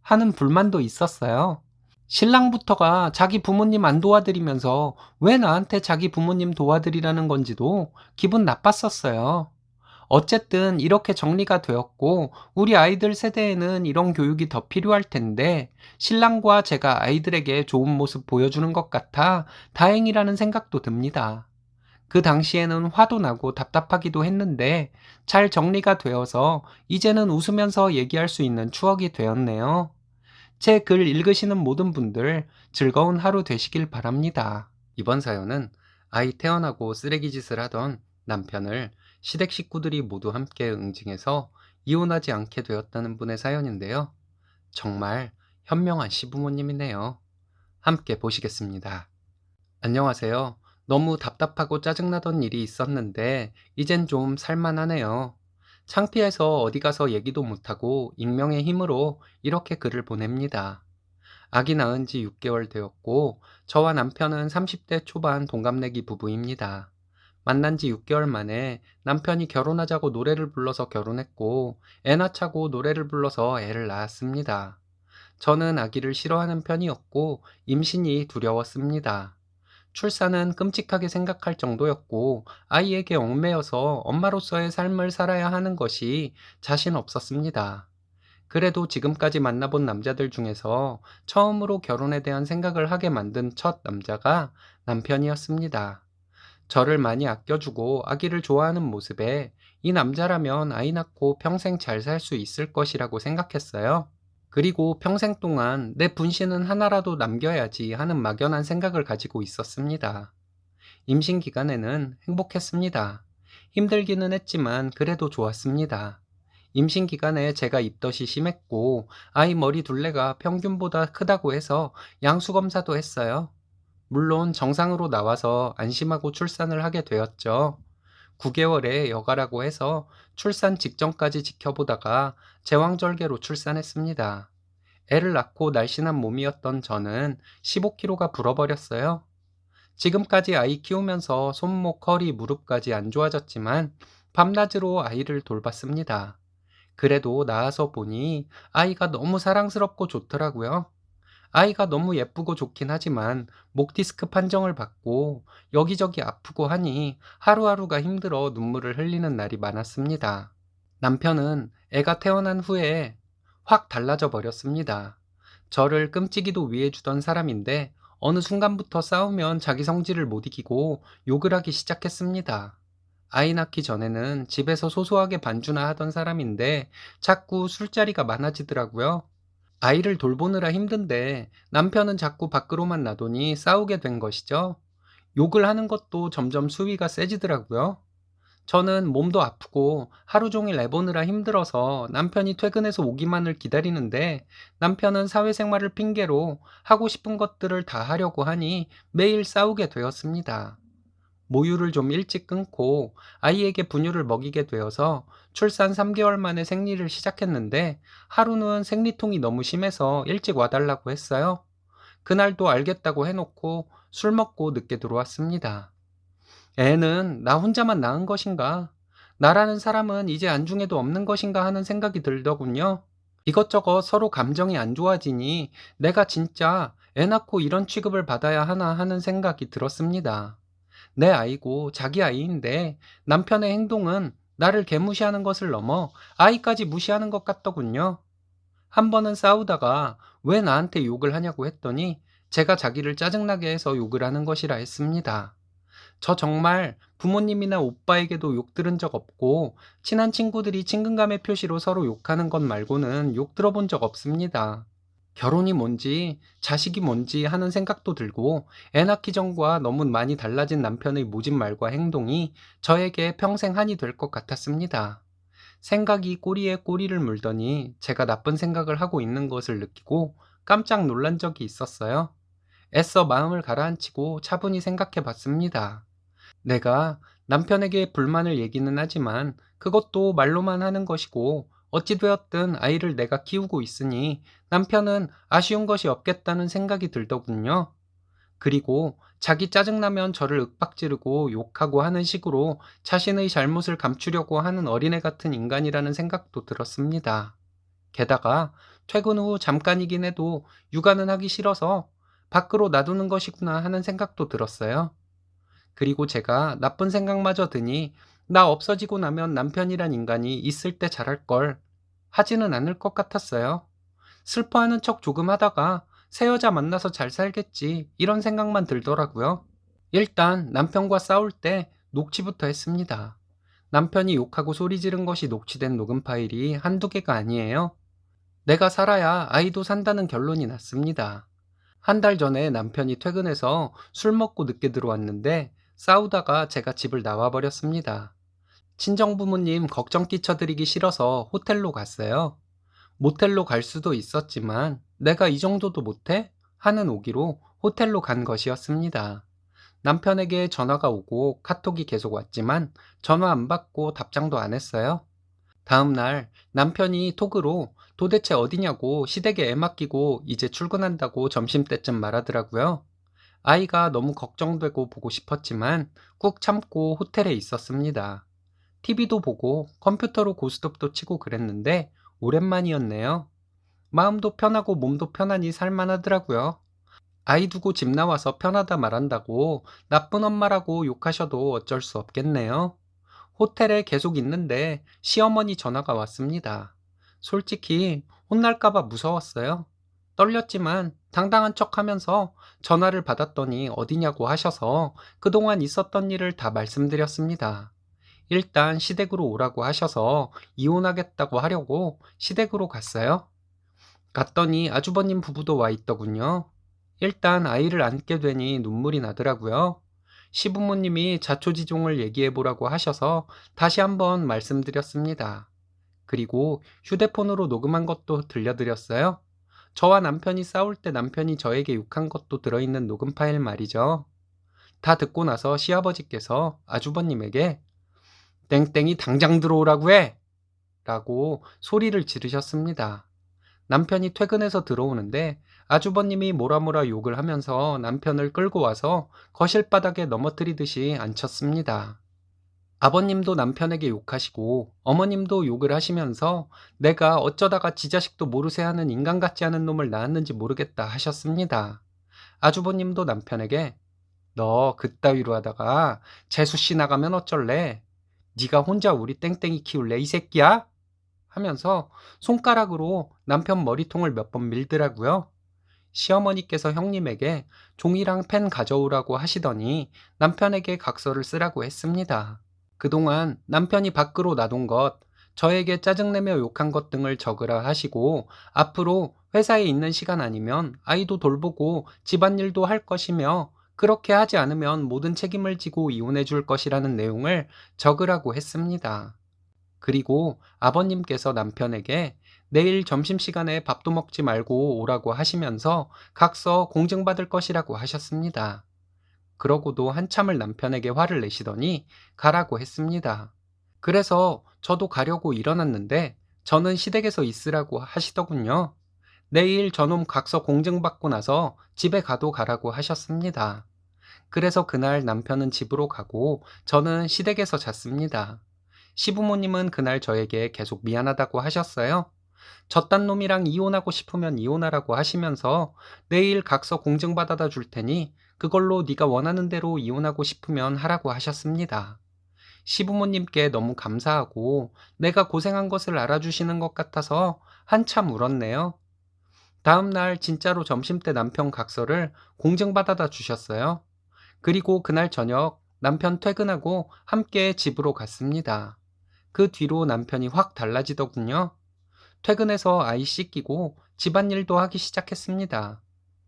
하는 불만도 있었어요. 신랑부터가 자기 부모님 안 도와드리면서 왜 나한테 자기 부모님 도와드리라는 건지도 기분 나빴었어요. 어쨌든 이렇게 정리가 되었고 우리 아이들 세대에는 이런 교육이 더 필요할 텐데 신랑과 제가 아이들에게 좋은 모습 보여주는 것 같아 다행이라는 생각도 듭니다. 그 당시에는 화도 나고 답답하기도 했는데 잘 정리가 되어서 이제는 웃으면서 얘기할 수 있는 추억이 되었네요. 제 글 읽으시는 모든 분들 즐거운 하루 되시길 바랍니다. 이번 사연은 아이 태어나고 쓰레기짓을 하던 남편을 시댁 식구들이 모두 함께 응징해서 이혼하지 않게 되었다는 분의 사연인데요. 정말 현명한 시부모님이네요. 함께 보시겠습니다. 안녕하세요. 너무 답답하고 짜증나던 일이 있었는데, 이젠 좀 살만하네요. 창피해서 어디 가서 얘기도 못하고 익명의 힘으로 이렇게 글을 보냅니다. 아기 낳은 지 6개월 되었고, 저와 남편은 30대 초반 동갑내기 부부입니다. 만난 지 6개월 만에 남편이 결혼하자고 노래를 불러서 결혼했고, 애 낳자고 노래를 불러서 애를 낳았습니다. 저는 아기를 싫어하는 편이었고, 임신이 두려웠습니다. 출산은 끔찍하게 생각할 정도였고, 아이에게 얽매여서 엄마로서의 삶을 살아야 하는 것이 자신 없었습니다. 그래도 지금까지 만나본 남자들 중에서 처음으로 결혼에 대한 생각을 하게 만든 첫 남자가 남편이었습니다. 저를 많이 아껴주고 아기를 좋아하는 모습에 이 남자라면 아이 낳고 평생 잘 살 수 있을 것이라고 생각했어요. 그리고 평생 동안 내 분신은 하나라도 남겨야지 하는 막연한 생각을 가지고 있었습니다. 임신 기간에는 행복했습니다. 힘들기는 했지만 그래도 좋았습니다. 임신 기간에 제가 입덧이 심했고 아이 머리 둘레가 평균보다 크다고 해서 양수 검사도 했어요. 물론 정상으로 나와서 안심하고 출산을 하게 되었죠. 9개월에 여가라고 해서 출산 직전까지 지켜보다가 제왕절개로 출산했습니다. 애를 낳고 날씬한 몸이었던 저는 15kg가 불어버렸어요. 지금까지 아이 키우면서 손목, 허리, 무릎까지 안 좋아졌지만 밤낮으로 아이를 돌봤습니다. 그래도 나아서 보니 아이가 너무 사랑스럽고 좋더라고요. 아이가 너무 예쁘고 좋긴 하지만 목 디스크 판정을 받고 여기저기 아프고 하니 하루하루가 힘들어 눈물을 흘리는 날이 많았습니다. 남편은 애가 태어난 후에 확 달라져 버렸습니다. 저를 끔찍이도 위해주던 사람인데 어느 순간부터 싸우면 자기 성질을 못 이기고 욕을 하기 시작했습니다. 아이 낳기 전에는 집에서 소소하게 반주나 하던 사람인데 자꾸 술자리가 많아지더라고요. 아이를 돌보느라 힘든데 남편은 자꾸 밖으로만 나더니 싸우게 된 것이죠. 욕을 하는 것도 점점 수위가 세지더라고요. 저는 몸도 아프고 하루 종일 애 보느라 힘들어서 남편이 퇴근해서 오기만을 기다리는데 남편은 사회생활을 핑계로 하고 싶은 것들을 다 하려고 하니 매일 싸우게 되었습니다. 모유를 좀 일찍 끊고 아이에게 분유를 먹이게 되어서 출산 3개월 만에 생리를 시작했는데 하루는 생리통이 너무 심해서 일찍 와달라고 했어요. 그날도 알겠다고 해놓고 술 먹고 늦게 들어왔습니다. 애는 나 혼자만 낳은 것인가? 나라는 사람은 이제 안중에도 없는 것인가 하는 생각이 들더군요. 이것저것 서로 감정이 안 좋아지니 내가 진짜 애 낳고 이런 취급을 받아야 하나 하는 생각이 들었습니다. 내 아이고 자기 아이인데 남편의 행동은 나를 개무시하는 것을 넘어 아이까지 무시하는 것 같더군요. 한 번은 싸우다가 왜 나한테 욕을 하냐고 했더니 제가 자기를 짜증나게 해서 욕을 하는 것이라 했습니다. 저 정말 부모님이나 오빠에게도 욕 들은 적 없고 친한 친구들이 친근감의 표시로 서로 욕하는 것 말고는 욕 들어본 적 없습니다. 결혼이 뭔지 자식이 뭔지 하는 생각도 들고 애 낳기 전과 너무 많이 달라진 남편의 모진 말과 행동이 저에게 평생 한이 될 것 같았습니다. 생각이 꼬리에 꼬리를 물더니 제가 나쁜 생각을 하고 있는 것을 느끼고 깜짝 놀란 적이 있었어요. 애써 마음을 가라앉히고 차분히 생각해 봤습니다. 내가 남편에게 불만을 얘기는 하지만 그것도 말로만 하는 것이고 어찌되었든 아이를 내가 키우고 있으니 남편은 아쉬운 것이 없겠다는 생각이 들더군요. 그리고 자기 짜증나면 저를 윽박지르고 욕하고 하는 식으로 자신의 잘못을 감추려고 하는 어린애 같은 인간이라는 생각도 들었습니다. 게다가 퇴근 후 잠깐이긴 해도 육아는 하기 싫어서 밖으로 놔두는 것이구나 하는 생각도 들었어요. 그리고 제가 나쁜 생각마저 드니 나 없어지고 나면 남편이란 인간이 있을 때 잘할 걸 하지는 않을 것 같았어요. 슬퍼하는 척 조금 하다가 새 여자 만나서 잘 살겠지 이런 생각만 들더라고요. 일단 남편과 싸울 때 녹취부터 했습니다. 남편이 욕하고 소리 지른 것이 녹취된 녹음 파일이 한두 개가 아니에요. 내가 살아야 아이도 산다는 결론이 났습니다. 한 달 전에 남편이 퇴근해서 술 먹고 늦게 들어왔는데 싸우다가 제가 집을 나와 버렸습니다. 친정부모님 걱정 끼쳐드리기 싫어서 호텔로 갔어요. 모텔로 갈 수도 있었지만 내가 이 정도도 못해? 하는 오기로 호텔로 간 것이었습니다. 남편에게 전화가 오고 카톡이 계속 왔지만 전화 안 받고 답장도 안 했어요. 다음 날 남편이 톡으로 도대체 어디냐고 시댁에 애 맡기고 이제 출근한다고 점심때쯤 말하더라고요. 아이가 너무 걱정되고 보고 싶었지만 꾹 참고 호텔에 있었습니다. TV도 보고 컴퓨터로 고스톱도 치고 그랬는데 오랜만이었네요. 마음도 편하고 몸도 편하니 살만하더라고요. 아이 두고 집 나와서 편하다 말한다고 나쁜 엄마라고 욕하셔도 어쩔 수 없겠네요. 호텔에 계속 있는데 시어머니 전화가 왔습니다. 솔직히 혼날까봐 무서웠어요. 떨렸지만 당당한 척 하면서 전화를 받았더니 어디냐고 하셔서 그동안 있었던 일을 다 말씀드렸습니다. 일단 시댁으로 오라고 하셔서 이혼하겠다고 하려고 시댁으로 갔어요. 갔더니 아주버님 부부도 와 있더군요. 일단 아이를 안게 되니 눈물이 나더라고요. 시부모님이 자초지종을 얘기해보라고 하셔서 다시 한번 말씀드렸습니다. 그리고 휴대폰으로 녹음한 것도 들려드렸어요. 저와 남편이 싸울 때 남편이 저에게 욕한 것도 들어있는 녹음 파일 말이죠. 다 듣고 나서 시아버지께서 아주버님에게 땡땡이 당장 들어오라고 해! 라고 소리를 지르셨습니다. 남편이 퇴근해서 들어오는데 아주버님이 뭐라 욕을 하면서 남편을 끌고 와서 거실 바닥에 넘어뜨리듯이 앉혔습니다. 아버님도 남편에게 욕하시고 어머님도 욕을 하시면서 내가 어쩌다가 지 자식도 모르쇠 하는 인간 같지 않은 놈을 낳았는지 모르겠다 하셨습니다. 아주버님도 남편에게 너 그따위로 하다가 재수씨 나가면 어쩔래? 네가 혼자 우리 땡땡이 키울래 이 새끼야? 하면서 손가락으로 남편 머리통을 몇 번 밀더라고요. 시어머니께서 형님에게 종이랑 펜 가져오라고 하시더니 남편에게 각서를 쓰라고 했습니다. 그동안 남편이 밖으로 놔둔 것, 저에게 짜증내며 욕한 것 등을 적으라 하시고 앞으로 회사에 있는 시간 아니면 아이도 돌보고 집안일도 할 것이며 그렇게 하지 않으면 모든 책임을 지고 이혼해 줄 것이라는 내용을 적으라고 했습니다. 그리고 아버님께서 남편에게 내일 점심시간에 밥도 먹지 말고 오라고 하시면서 각서 공증받을 것이라고 하셨습니다. 그러고도 한참을 남편에게 화를 내시더니 가라고 했습니다. 그래서 저도 가려고 일어났는데 저는 시댁에서 있으라고 하시더군요. 내일 저놈 각서 공증받고 나서 집에 가도 가라고 하셨습니다. 그래서 그날 남편은 집으로 가고 저는 시댁에서 잤습니다. 시부모님은 그날 저에게 계속 미안하다고 하셨어요. 저딴 놈이랑 이혼하고 싶으면 이혼하라고 하시면서 내일 각서 공증받아다 줄 테니 그걸로 네가 원하는 대로 이혼하고 싶으면 하라고 하셨습니다. 시부모님께 너무 감사하고 내가 고생한 것을 알아주시는 것 같아서 한참 울었네요. 다음 날 진짜로 점심때 남편 각서를 공증받아다 주셨어요. 그리고 그날 저녁 남편 퇴근하고 함께 집으로 갔습니다. 그 뒤로 남편이 확 달라지더군요. 퇴근해서 아이 씻기고 집안일도 하기 시작했습니다.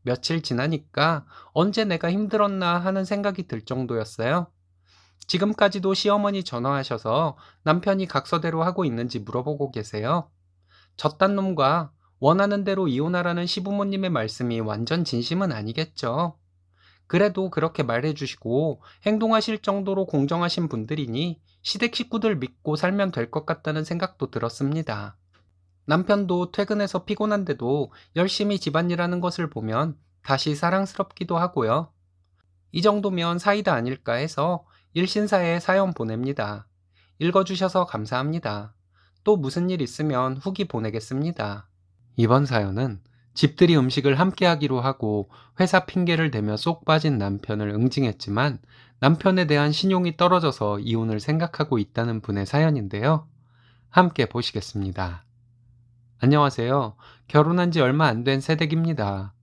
며칠 지나니까 언제 내가 힘들었나 하는 생각이 들 정도였어요. 지금까지도 시어머니 전화하셔서 남편이 각서대로 하고 있는지 물어보고 계세요. 저딴 놈과 원하는 대로 이혼하라는 시부모님의 말씀이 완전 진심은 아니겠죠. 그래도 그렇게 말해주시고 행동하실 정도로 공정하신 분들이니 시댁 식구들 믿고 살면 될 것 같다는 생각도 들었습니다. 남편도 퇴근해서 피곤한데도 열심히 집안일하는 것을 보면 다시 사랑스럽기도 하고요. 이 정도면 사이다 아닐까 해서 일신사에 사연 보냅니다. 읽어주셔서 감사합니다. 또 무슨 일 있으면 후기 보내겠습니다. 이번 사연은 집들이 음식을 함께 하기로 하고 회사 핑계를 대며 쏙 빠진 남편을 응징했지만 남편에 대한 신용이 떨어져서 이혼을 생각하고 있다는 분의 사연인데요. 함께 보시겠습니다. 안녕하세요. 결혼한 지 얼마 안 된 새댁입니다.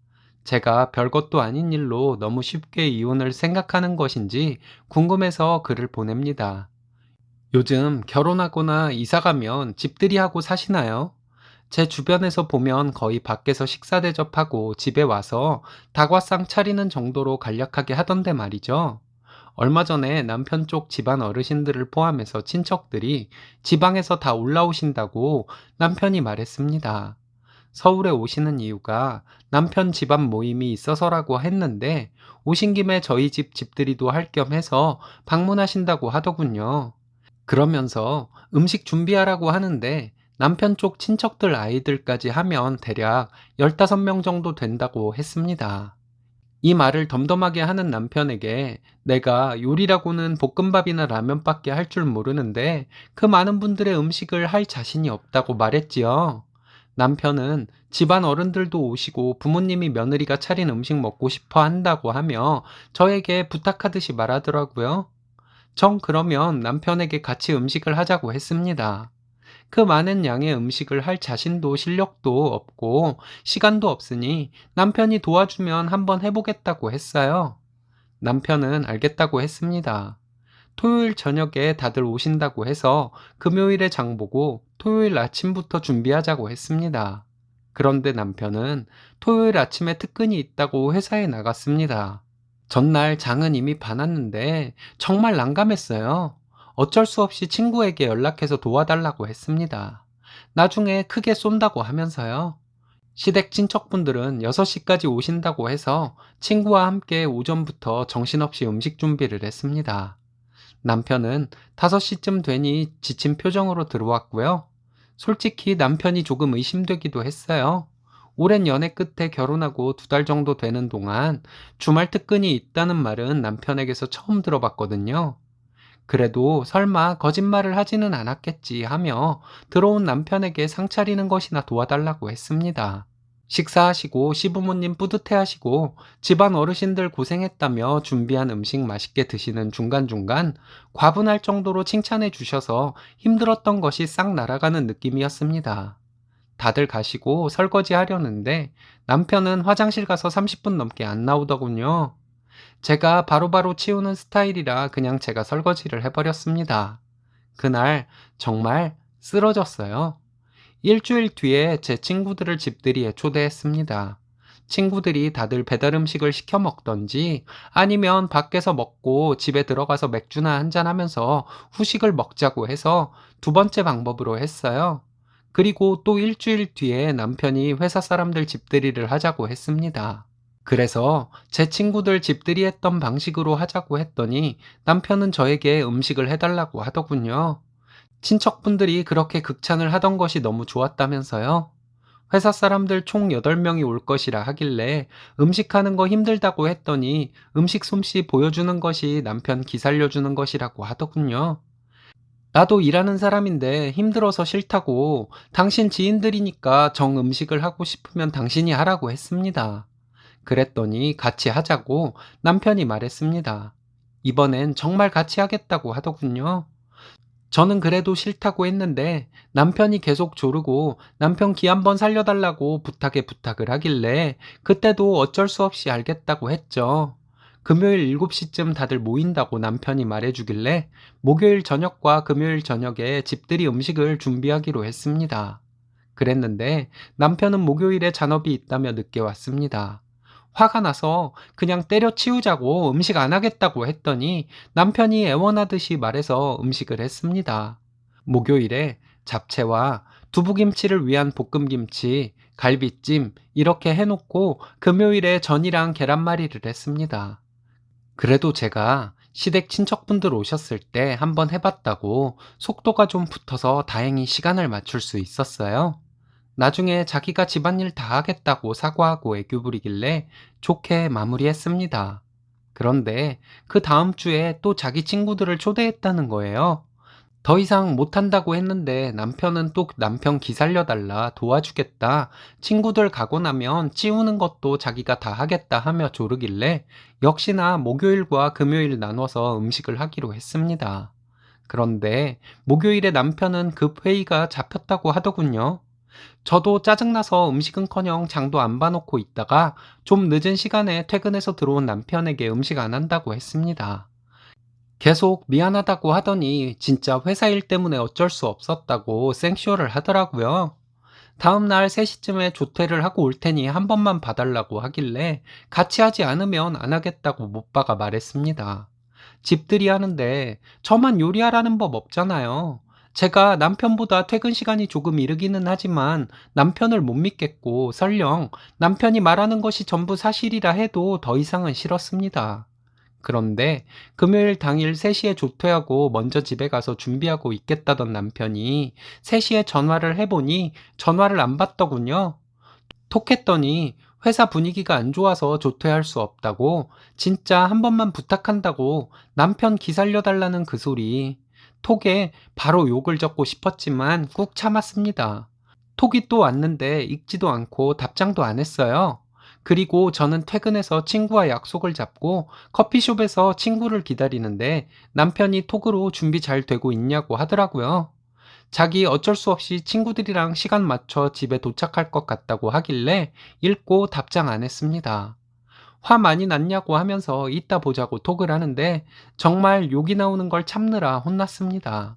제가 별것도 아닌 일로 너무 쉽게 이혼을 생각하는 것인지 궁금해서 글을 보냅니다. 요즘 결혼하거나 이사가면 집들이 하고 사시나요? 제 주변에서 보면 거의 밖에서 식사 대접하고 집에 와서 다과상 차리는 정도로 간략하게 하던데 말이죠. 얼마 전에 남편 쪽 집안 어르신들을 포함해서 친척들이 지방에서 다 올라오신다고 남편이 말했습니다. 서울에 오시는 이유가 남편 집안 모임이 있어서라고 했는데 오신 김에 저희 집 집들이도 할 겸 해서 방문하신다고 하더군요. 그러면서 음식 준비하라고 하는데 남편 쪽 친척들 아이들까지 하면 대략 15명 정도 된다고 했습니다. 이 말을 덤덤하게 하는 남편에게 내가 요리라고는 볶음밥이나 라면밖에 할 줄 모르는데 그 많은 분들의 음식을 할 자신이 없다고 말했지요. 남편은 집안 어른들도 오시고 부모님이 며느리가 차린 음식 먹고 싶어 한다고 하며 저에게 부탁하듯이 말하더라고요. 전 그러면 남편에게 같이 음식을 하자고 했습니다. 그 많은 양의 음식을 할 자신도 실력도 없고 시간도 없으니 남편이 도와주면 한번 해보겠다고 했어요. 남편은 알겠다고 했습니다. 토요일 저녁에 다들 오신다고 해서 금요일에 장 보고 토요일 아침부터 준비하자고 했습니다. 그런데 남편은 토요일 아침에 특근이 있다고 회사에 나갔습니다. 전날 장은 이미 봐놨는데 정말 난감했어요. 어쩔 수 없이 친구에게 연락해서 도와달라고 했습니다. 나중에 크게 쏜다고 하면서요. 시댁 친척분들은 6시까지 오신다고 해서 친구와 함께 오전부터 정신없이 음식 준비를 했습니다. 남편은 5시쯤 되니 지친 표정으로 들어왔고요. 솔직히 남편이 조금 의심되기도 했어요. 오랜 연애 끝에 결혼하고 2달 정도 되는 동안 주말 특근이 있다는 말은 남편에게서 처음 들어봤거든요. 그래도 설마 거짓말을 하지는 않았겠지 하며 들어온 남편에게 상 차리는 것이나 도와달라고 했습니다. 식사하시고 시부모님 뿌듯해하시고 집안 어르신들 고생했다며 준비한 음식 맛있게 드시는 중간중간 과분할 정도로 칭찬해 주셔서 힘들었던 것이 싹 날아가는 느낌이었습니다. 다들 가시고 설거지 하려는데 남편은 화장실 가서 30분 넘게 안 나오더군요. 제가 바로바로 치우는 스타일이라 그냥 제가 설거지를 해버렸습니다. 그날 정말 쓰러졌어요. 일주일 뒤에 제 친구들을 집들이에 초대했습니다. 친구들이 다들 배달 음식을 시켜 먹던지 아니면 밖에서 먹고 집에 들어가서 맥주나 한잔 하면서 후식을 먹자고 해서 2번째 방법으로 했어요. 그리고 또 일주일 뒤에 남편이 회사 사람들 집들이를 하자고 했습니다. 그래서 제 친구들 집들이 했던 방식으로 하자고 했더니 남편은 저에게 음식을 해달라고 하더군요. 친척분들이 그렇게 극찬을 하던 것이 너무 좋았다면서요. 회사 사람들 총 8명이 올 것이라 하길래 음식하는 거 힘들다고 했더니 음식 솜씨 보여주는 것이 남편 기살려주는 것이라고 하더군요. 나도 일하는 사람인데 힘들어서 싫다고 당신 지인들이니까 정 음식을 하고 싶으면 당신이 하라고 했습니다. 그랬더니 같이 하자고 남편이 말했습니다. 이번엔 정말 같이 하겠다고 하더군요. 저는 그래도 싫다고 했는데 남편이 계속 조르고 남편 기 한번 살려달라고 부탁을 하길래 그때도 어쩔 수 없이 알겠다고 했죠. 금요일 7시쯤 다들 모인다고 남편이 말해주길래 목요일 저녁과 금요일 저녁에 집들이 음식을 준비하기로 했습니다. 그랬는데 남편은 목요일에 잔업이 있다며 늦게 왔습니다. 화가 나서 그냥 때려치우자고 음식 안 하겠다고 했더니 남편이 애원하듯이 말해서 음식을 했습니다. 목요일에 잡채와 두부김치를 위한 볶음김치, 갈비찜 이렇게 해놓고 금요일에 전이랑 계란말이를 했습니다. 그래도 제가 시댁 친척분들 오셨을 때 한번 해봤다고 속도가 좀 붙어서 다행히 시간을 맞출 수 있었어요. 나중에 자기가 집안일 다 하겠다고 사과하고 애교 부리길래 좋게 마무리했습니다. 그런데 그 다음 주에 또 자기 친구들을 초대했다는 거예요. 더 이상 못한다고 했는데 남편은 또 남편 기살려달라 도와주겠다. 친구들 가고 나면 치우는 것도 자기가 다 하겠다 하며 조르길래 역시나 목요일과 금요일 나눠서 음식을 하기로 했습니다. 그런데 목요일에 남편은 급 회의가 잡혔다고 하더군요. 저도 짜증나서 음식은커녕 장도 안 봐놓고 있다가 좀 늦은 시간에 퇴근해서 들어온 남편에게 음식 안 한다고 했습니다. 계속 미안하다고 하더니 진짜 회사 일 때문에 어쩔 수 없었다고 생쇼를 하더라고요. 다음날 3시쯤에 조퇴를 하고 올 테니 한 번만 봐달라고 하길래 같이 하지 않으면 안 하겠다고 못 박아 말했습니다. 집들이 하는데 저만 요리하라는 법 없잖아요. 제가 남편보다 퇴근 시간이 조금 이르기는 하지만 남편을 못 믿겠고 설령 남편이 말하는 것이 전부 사실이라 해도 더 이상은 싫었습니다. 그런데 금요일 당일 3시에 조퇴하고 먼저 집에 가서 준비하고 있겠다던 남편이 3시에 전화를 해보니 전화를 안 받더군요. 톡했더니 회사 분위기가 안 좋아서 조퇴할 수 없다고, 진짜 한 번만 부탁한다고 남편 기살려달라는 그 소리. 톡에 바로 욕을 적고 싶었지만 꾹 참았습니다. 톡이 또 왔는데 읽지도 않고 답장도 안 했어요. 그리고 저는 퇴근해서 친구와 약속을 잡고 커피숍에서 친구를 기다리는데 남편이 톡으로 준비 잘 되고 있냐고 하더라고요. 자기 어쩔 수 없이 친구들이랑 시간 맞춰 집에 도착할 것 같다고 하길래 읽고 답장 안 했습니다. 화 많이 났냐고 하면서 이따 보자고 톡을 하는데 정말 욕이 나오는 걸 참느라 혼났습니다.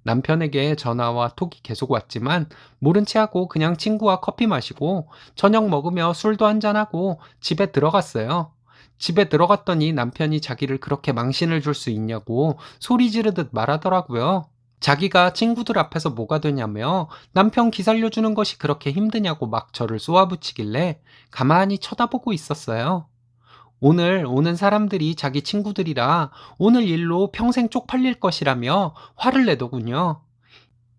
남편에게 전화와 톡이 계속 왔지만 모른 채 하고 그냥 친구와 커피 마시고 저녁 먹으며 술도 한잔하고 집에 들어갔어요. 집에 들어갔더니 남편이 자기를 그렇게 망신을 줄 수 있냐고 소리 지르듯 말하더라고요. 자기가 친구들 앞에서 뭐가 되냐며 남편 기살려주는 것이 그렇게 힘드냐고 막 저를 쏘아붙이길래 가만히 쳐다보고 있었어요. 오늘 오는 사람들이 자기 친구들이라 오늘 일로 평생 쪽팔릴 것이라며 화를 내더군요.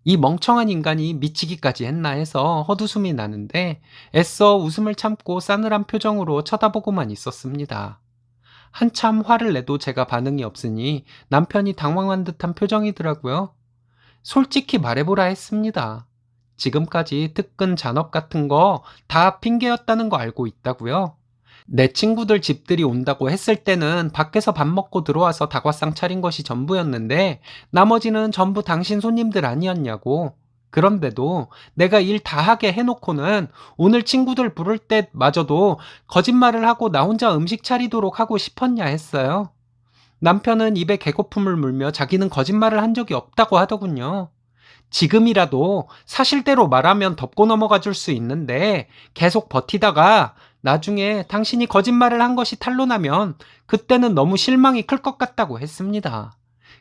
이 멍청한 인간이 미치기까지 했나 해서 헛웃음이 나는데 애써 웃음을 참고 싸늘한 표정으로 쳐다보고만 있었습니다. 한참 화를 내도 제가 반응이 없으니 남편이 당황한 듯한 표정이더라고요. 솔직히 말해보라 했습니다. 지금까지 특근 잔업 같은 거 다 핑계였다는 거 알고 있다고요? 내 친구들 집들이 온다고 했을 때는 밖에서 밥 먹고 들어와서 다과상 차린 것이 전부였는데 나머지는 전부 당신 손님들 아니었냐고. 그런데도 내가 일 다 하게 해놓고는 오늘 친구들 부를 때마저도 거짓말을 하고 나 혼자 음식 차리도록 하고 싶었냐 했어요. 남편은 입에 개거품을 물며 자기는 거짓말을 한 적이 없다고 하더군요. 지금이라도 사실대로 말하면 덮고 넘어가 줄 수 있는데 계속 버티다가 나중에 당신이 거짓말을 한 것이 탄로나면 그때는 너무 실망이 클 것 같다고 했습니다.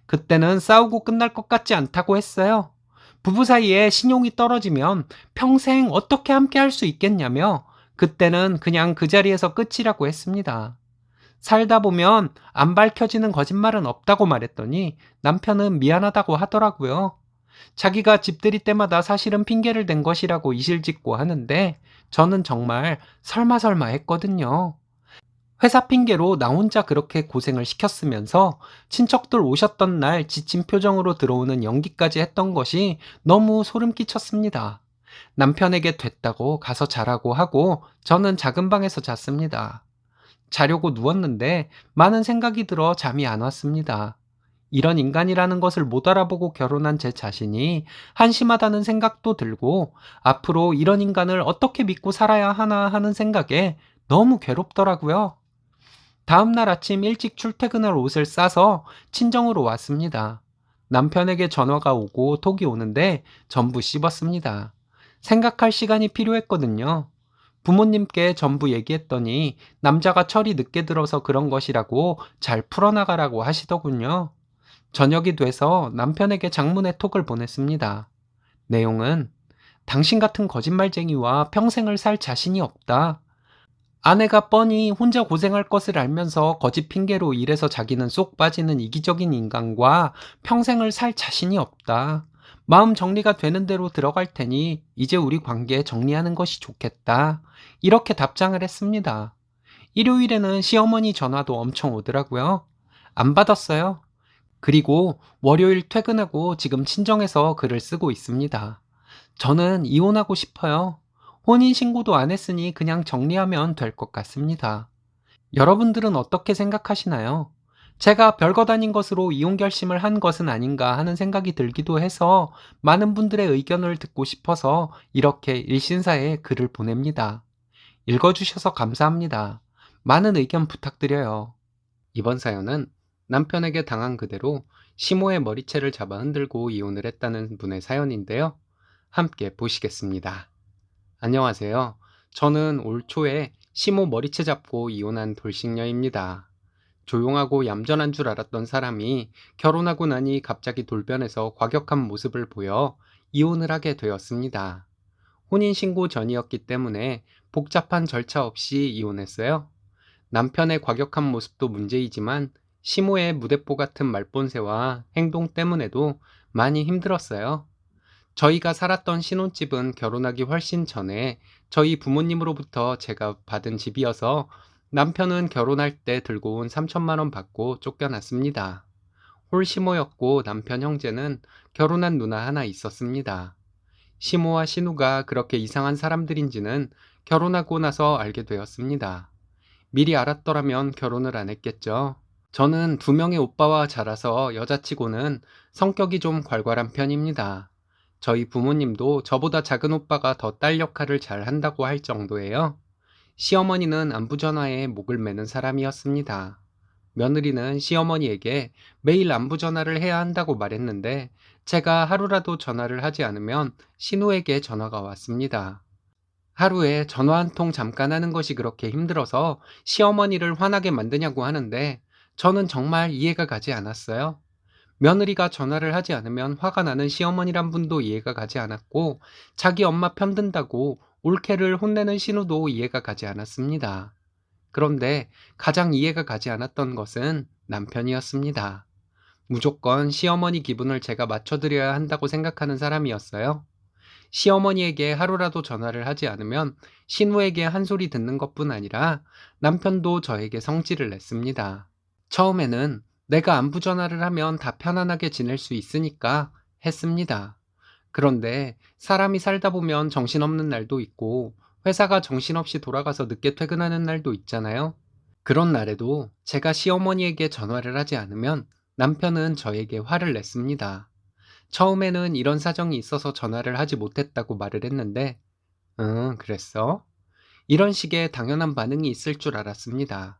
그때는 싸우고 끝날 것 같지 않다고 했어요. 부부 사이에 신용이 떨어지면 평생 어떻게 함께 할 수 있겠냐며 그때는 그냥 그 자리에서 끝이라고 했습니다. 살다 보면 안 밝혀지는 거짓말은 없다고 말했더니 남편은 미안하다고 하더라고요. 자기가 집들이 때마다 사실은 핑계를 댄 것이라고 이실직고 하는데 저는 정말 설마 했거든요. 회사 핑계로 나 혼자 그렇게 고생을 시켰으면서 친척들 오셨던 날 지친 표정으로 들어오는 연기까지 했던 것이 너무 소름 끼쳤습니다. 남편에게 됐다고 가서 자라고 하고 저는 작은 방에서 잤습니다. 자려고 누웠는데 많은 생각이 들어 잠이 안 왔습니다. 이런 인간이라는 것을 못 알아보고 결혼한 제 자신이 한심하다는 생각도 들고 앞으로 이런 인간을 어떻게 믿고 살아야 하나 하는 생각에 너무 괴롭더라고요. 다음날 아침 일찍 출퇴근할 옷을 싸서 친정으로 왔습니다. 남편에게 전화가 오고 톡이 오는데 전부 씹었습니다. 생각할 시간이 필요했거든요. 부모님께 전부 얘기했더니 남자가 철이 늦게 들어서 그런 것이라고 잘 풀어나가라고 하시더군요. 저녁이 돼서 남편에게 장문의 톡을 보냈습니다. 내용은 당신 같은 거짓말쟁이와 평생을 살 자신이 없다. 아내가 뻔히 혼자 고생할 것을 알면서 거짓 핑계로 일해서 자기는 쏙 빠지는 이기적인 인간과 평생을 살 자신이 없다. 마음 정리가 되는 대로 들어갈 테니 이제 우리 관계 정리하는 것이 좋겠다. 이렇게 답장을 했습니다. 일요일에는 시어머니 전화도 엄청 오더라고요. 안 받았어요. 그리고 월요일 퇴근하고 지금 친정에서 글을 쓰고 있습니다. 저는 이혼하고 싶어요. 혼인신고도 안 했으니 그냥 정리하면 될 것 같습니다. 여러분들은 어떻게 생각하시나요? 제가 별것 아닌 것으로 이혼 결심을 한 것은 아닌가 하는 생각이 들기도 해서 많은 분들의 의견을 듣고 싶어서 이렇게 일신사에 글을 보냅니다. 읽어주셔서 감사합니다. 많은 의견 부탁드려요. 이번 사연은 남편에게 당한 그대로 시모의 머리채를 잡아 흔들고 이혼을 했다는 분의 사연인데요. 함께 보시겠습니다. 안녕하세요. 저는 올 초에 시모 머리채 잡고 이혼한 돌싱녀입니다. 조용하고 얌전한 줄 알았던 사람이 결혼하고 나니 갑자기 돌변해서 과격한 모습을 보여 이혼을 하게 되었습니다. 혼인신고 전이었기 때문에 복잡한 절차 없이 이혼했어요. 남편의 과격한 모습도 문제이지만 시모의 무대포 같은 말본세와 행동 때문에도 많이 힘들었어요. 저희가 살았던 신혼집은 결혼하기 훨씬 전에 저희 부모님으로부터 제가 받은 집이어서 남편은 결혼할 때 들고 온 3천만 원 받고 쫓겨났습니다. 홀시모였고 남편 형제는 결혼한 누나 하나 있었습니다. 시모와 신우가 그렇게 이상한 사람들인지는 결혼하고 나서 알게 되었습니다. 미리 알았더라면 결혼을 안 했겠죠. 저는 두 명의 오빠와 자라서 여자치고는 성격이 좀 괄괄한 편입니다. 저희 부모님도 저보다 작은 오빠가 더 딸 역할을 잘 한다고 할 정도예요. 시어머니는 안부 전화에 목을 매는 사람이었습니다. 며느리는 시어머니에게 매일 안부 전화를 해야 한다고 말했는데 제가 하루라도 전화를 하지 않으면 신우에게 전화가 왔습니다. 하루에 전화 한 통 잠깐 하는 것이 그렇게 힘들어서 시어머니를 화나게 만드냐고 하는데 저는 정말 이해가 가지 않았어요. 며느리가 전화를 하지 않으면 화가 나는 시어머니란 분도 이해가 가지 않았고 자기 엄마 편든다고 올케를 혼내는 신우도 이해가 가지 않았습니다. 그런데 가장 이해가 가지 않았던 것은 남편이었습니다. 무조건 시어머니 기분을 제가 맞춰드려야 한다고 생각하는 사람이었어요. 시어머니에게 하루라도 전화를 하지 않으면 신우에게 한 소리 듣는 것뿐 아니라 남편도 저에게 성질을 냈습니다. 처음에는 내가 안부 전화를 하면 다 편안하게 지낼 수 있으니까 했습니다. 그런데 사람이 살다 보면 정신없는 날도 있고 회사가 정신없이 돌아가서 늦게 퇴근하는 날도 있잖아요. 그런 날에도 제가 시어머니에게 전화를 하지 않으면 남편은 저에게 화를 냈습니다. 처음에는 이런 사정이 있어서 전화를 하지 못했다고 말을 했는데, 응, 그랬어? 이런 식의 당연한 반응이 있을 줄 알았습니다.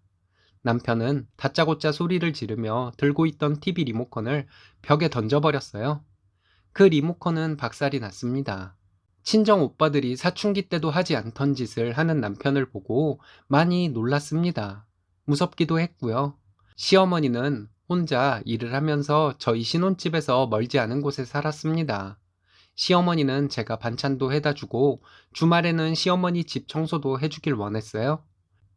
남편은 다짜고짜 소리를 지르며 들고 있던 TV 리모컨을 벽에 던져버렸어요. 그 리모컨은 박살이 났습니다. 친정 오빠들이 사춘기 때도 하지 않던 짓을 하는 남편을 보고 많이 놀랐습니다. 무섭기도 했고요. 시어머니는 혼자 일을 하면서 저희 신혼집에서 멀지 않은 곳에 살았습니다. 시어머니는 제가 반찬도 해다 주고 주말에는 시어머니 집 청소도 해주길 원했어요.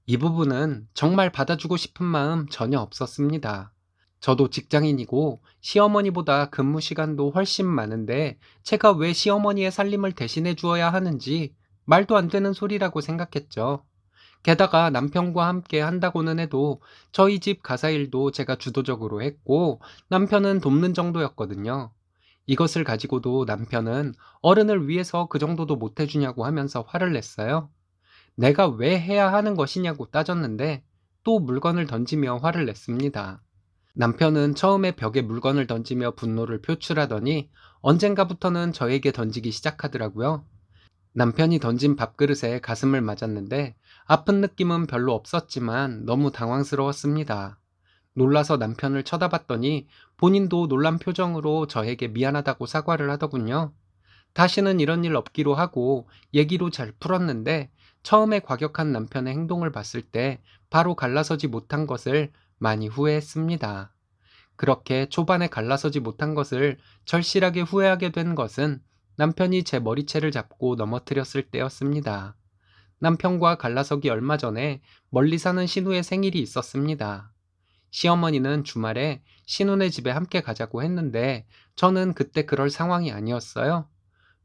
이 부분은 정말 받아주고 싶은 마음 전혀 없었습니다. 저도 직장인이고 시어머니보다 근무 시간도 훨씬 많은데 제가 왜 시어머니의 살림을 대신해 주어야 하는지 말도 안 되는 소리라고 생각했죠. 게다가 남편과 함께 한다고는 해도 저희 집 가사일도 제가 주도적으로 했고 남편은 돕는 정도였거든요. 이것을 가지고도 남편은 어른을 위해서 그 정도도 못 해주냐고 하면서 화를 냈어요. 내가 왜 해야 하는 것이냐고 따졌는데 또 물건을 던지며 화를 냈습니다. 남편은 처음에 벽에 물건을 던지며 분노를 표출하더니 언젠가부터는 저에게 던지기 시작하더라고요. 남편이 던진 밥그릇에 가슴을 맞았는데 아픈 느낌은 별로 없었지만 너무 당황스러웠습니다. 놀라서 남편을 쳐다봤더니 본인도 놀란 표정으로 저에게 미안하다고 사과를 하더군요. 다시는 이런 일 없기로 하고 얘기로 잘 풀었는데 처음에 과격한 남편의 행동을 봤을 때 바로 갈라서지 못한 것을 많이 후회했습니다. 그렇게 초반에 갈라서지 못한 것을 절실하게 후회하게 된 것은 남편이 제 머리채를 잡고 넘어뜨렸을 때였습니다. 남편과 갈라서기 얼마 전에 멀리 사는 신우의 생일이 있었습니다. 시어머니는 주말에 신우네 집에 함께 가자고 했는데 저는 그때 그럴 상황이 아니었어요.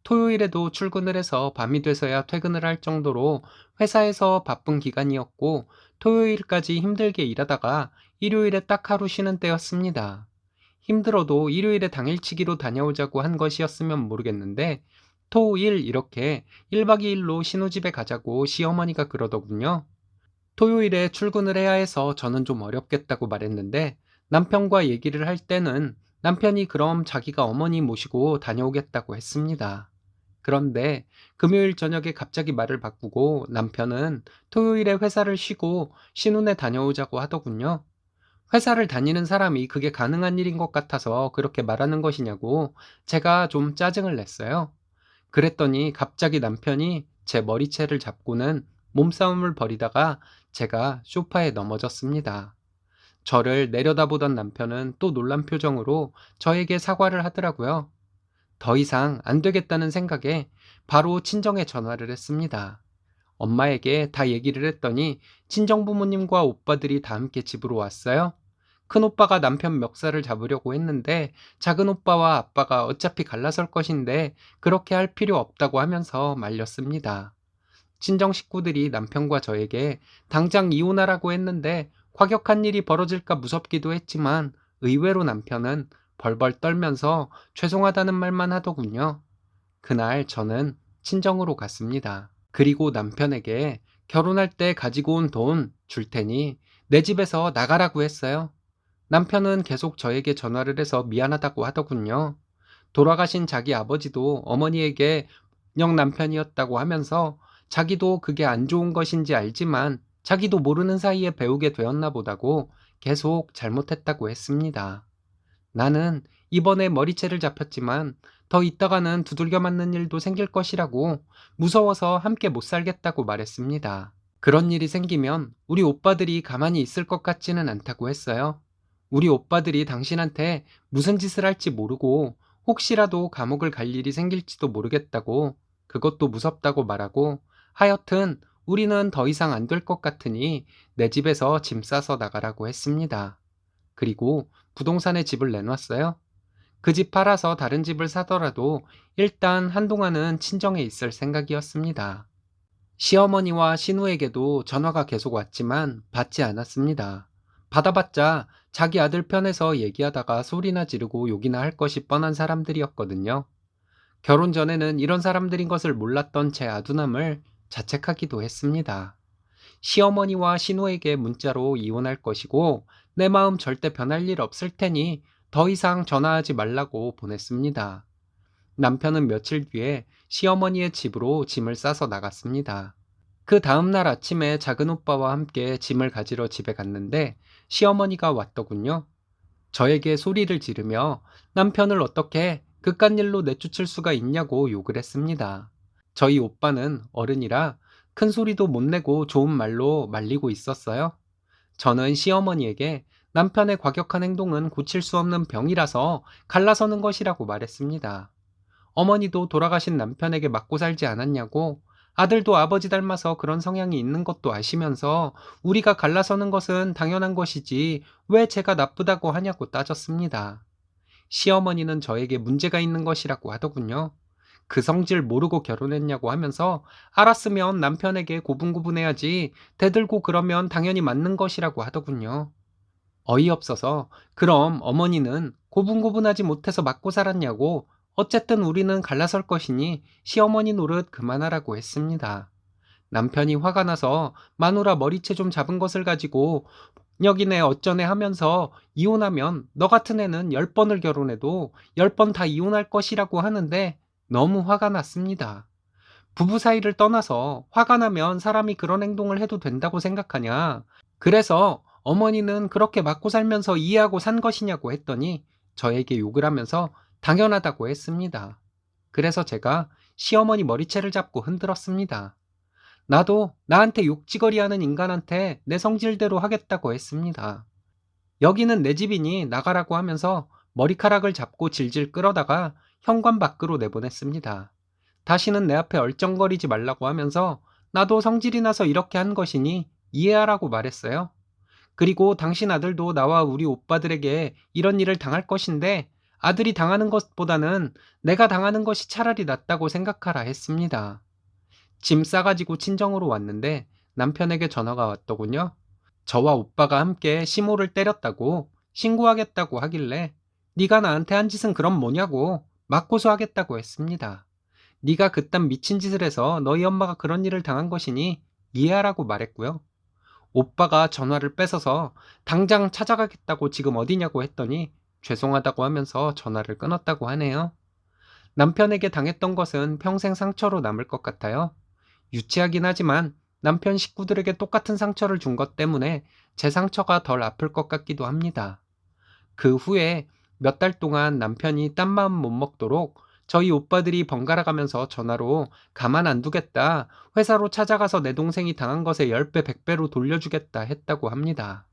토요일에도 출근을 해서 밤이 돼서야 퇴근을 할 정도로 회사에서 바쁜 기간이었고 토요일까지 힘들게 일하다가 일요일에 딱 하루 쉬는 때였습니다. 힘들어도 일요일에 당일치기로 다녀오자고 한 것이었으면 모르겠는데 토, 일 이렇게 1박 2일로 신우집에 가자고 시어머니가 그러더군요. 토요일에 출근을 해야 해서 저는 좀 어렵겠다고 말했는데 남편과 얘기를 할 때는 남편이 그럼 자기가 어머니 모시고 다녀오겠다고 했습니다. 그런데 금요일 저녁에 갑자기 말을 바꾸고 남편은 토요일에 회사를 쉬고 신혼에 다녀오자고 하더군요. 회사를 다니는 사람이 그게 가능한 일인 것 같아서 그렇게 말하는 것이냐고 제가 좀 짜증을 냈어요. 그랬더니 갑자기 남편이 제 머리채를 잡고는 몸싸움을 벌이다가 제가 소파에 넘어졌습니다. 저를 내려다보던 남편은 또 놀란 표정으로 저에게 사과를 하더라고요. 더 이상 안 되겠다는 생각에 바로 친정에 전화를 했습니다. 엄마에게 다 얘기를 했더니 친정부모님과 오빠들이 다 함께 집으로 왔어요. 큰오빠가 남편 멱살을 잡으려고 했는데 작은 오빠와 아빠가 어차피 갈라설 것인데 그렇게 할 필요 없다고 하면서 말렸습니다. 친정 식구들이 남편과 저에게 당장 이혼하라고 했는데 과격한 일이 벌어질까 무섭기도 했지만 의외로 남편은 벌벌 떨면서 죄송하다는 말만 하더군요. 그날 저는 친정으로 갔습니다. 그리고 남편에게 결혼할 때 가지고 온 돈 줄 테니 내 집에서 나가라고 했어요. 남편은 계속 저에게 전화를 해서 미안하다고 하더군요. 돌아가신 자기 아버지도 어머니에게 영 남편이었다고 하면서 자기도 그게 안 좋은 것인지 알지만 자기도 모르는 사이에 배우게 되었나 보다고 계속 잘못했다고 했습니다. 나는 이번에 머리채를 잡혔지만 더 있다가는 두들겨 맞는 일도 생길 것이라고 무서워서 함께 못 살겠다고 말했습니다. 그런 일이 생기면 우리 오빠들이 가만히 있을 것 같지는 않다고 했어요. 우리 오빠들이 당신한테 무슨 짓을 할지 모르고 혹시라도 감옥을 갈 일이 생길지도 모르겠다고 그것도 무섭다고 말하고 하여튼 우리는 더 이상 안 될 것 같으니 내 집에서 짐 싸서 나가라고 했습니다. 그리고 부동산에 집을 내놨어요. 그 집 팔아서 다른 집을 사더라도 일단 한동안은 친정에 있을 생각이었습니다. 시어머니와 신우에게도 전화가 계속 왔지만 받지 않았습니다. 받아봤자 자기 아들 편에서 얘기하다가 소리나 지르고 욕이나 할 것이 뻔한 사람들이었거든요. 결혼 전에는 이런 사람들인 것을 몰랐던 제 아두남을 자책하기도 했습니다. 시어머니와 신우에게 문자로 이혼할 것이고 내 마음 절대 변할 일 없을 테니 더 이상 전화하지 말라고 보냈습니다. 남편은 며칠 뒤에 시어머니의 집으로 짐을 싸서 나갔습니다. 그 다음날 아침에 작은 오빠와 함께 짐을 가지러 집에 갔는데 시어머니가 왔더군요. 저에게 소리를 지르며 남편을 어떻게 그깟 일로 내쫓을 수가 있냐고 욕을 했습니다. 저희 오빠는 어른이라 큰 소리도 못 내고 좋은 말로 말리고 있었어요. 저는 시어머니에게 남편의 과격한 행동은 고칠 수 없는 병이라서 갈라서는 것이라고 말했습니다. 어머니도 돌아가신 남편에게 맞고 살지 않았냐고 아들도 아버지 닮아서 그런 성향이 있는 것도 아시면서 우리가 갈라서는 것은 당연한 것이지 왜 제가 나쁘다고 하냐고 따졌습니다. 시어머니는 저에게 문제가 있는 것이라고 하더군요. 그 성질 모르고 결혼했냐고 하면서 알았으면 남편에게 고분고분해야지 대들고 그러면 당연히 맞는 것이라고 하더군요. 어이없어서 그럼 어머니는 고분고분하지 못해서 맞고 살았냐고 어쨌든 우리는 갈라설 것이니 시어머니 노릇 그만하라고 했습니다. 남편이 화가 나서 마누라 머리채 좀 잡은 것을 가지고 폭력이네 어쩌네 하면서 이혼하면 너 같은 애는 10번을 결혼해도 10번 다 이혼할 것이라고 하는데 너무 화가 났습니다. 부부 사이를 떠나서 화가 나면 사람이 그런 행동을 해도 된다고 생각하냐? 그래서 어머니는 그렇게 맞고 살면서 이해하고 산 것이냐고 했더니 저에게 욕을 하면서 당연하다고 했습니다. 그래서 제가 시어머니 머리채를 잡고 흔들었습니다. 나도 나한테 욕지거리 하는 인간한테 내 성질대로 하겠다고 했습니다. 여기는 내 집이니 나가라고 하면서 머리카락을 잡고 질질 끌어다가 현관 밖으로 내보냈습니다. 다시는 내 앞에 얼쩡거리지 말라고 하면서 나도 성질이 나서 이렇게 한 것이니 이해하라고 말했어요. 그리고 당신 아들도 나와 우리 오빠들에게 이런 일을 당할 것인데 아들이 당하는 것보다는 내가 당하는 것이 차라리 낫다고 생각하라 했습니다. 짐 싸가지고 친정으로 왔는데 남편에게 전화가 왔더군요. 저와 오빠가 함께 시모를 때렸다고 신고하겠다고 하길래 네가 나한테 한 짓은 그럼 뭐냐고 맞고소 하겠다고 했습니다. 네가 그딴 미친 짓을 해서 너희 엄마가 그런 일을 당한 것이니 이해하라고 말했고요. 오빠가 전화를 뺏어서 당장 찾아가겠다고 지금 어디냐고 했더니 죄송하다고 하면서 전화를 끊었다고 하네요. 남편에게 당했던 것은 평생 상처로 남을 것 같아요. 유치하긴 하지만 남편 식구들에게 똑같은 상처를 준 것 때문에 제 상처가 덜 아플 것 같기도 합니다. 그 후에 몇 달 동안 남편이 딴 마음 못 먹도록 저희 오빠들이 번갈아 가면서 전화로 가만 안 두겠다, 회사로 찾아가서 내 동생이 당한 것에 10배, 100배로 돌려주겠다 했다고 합니다.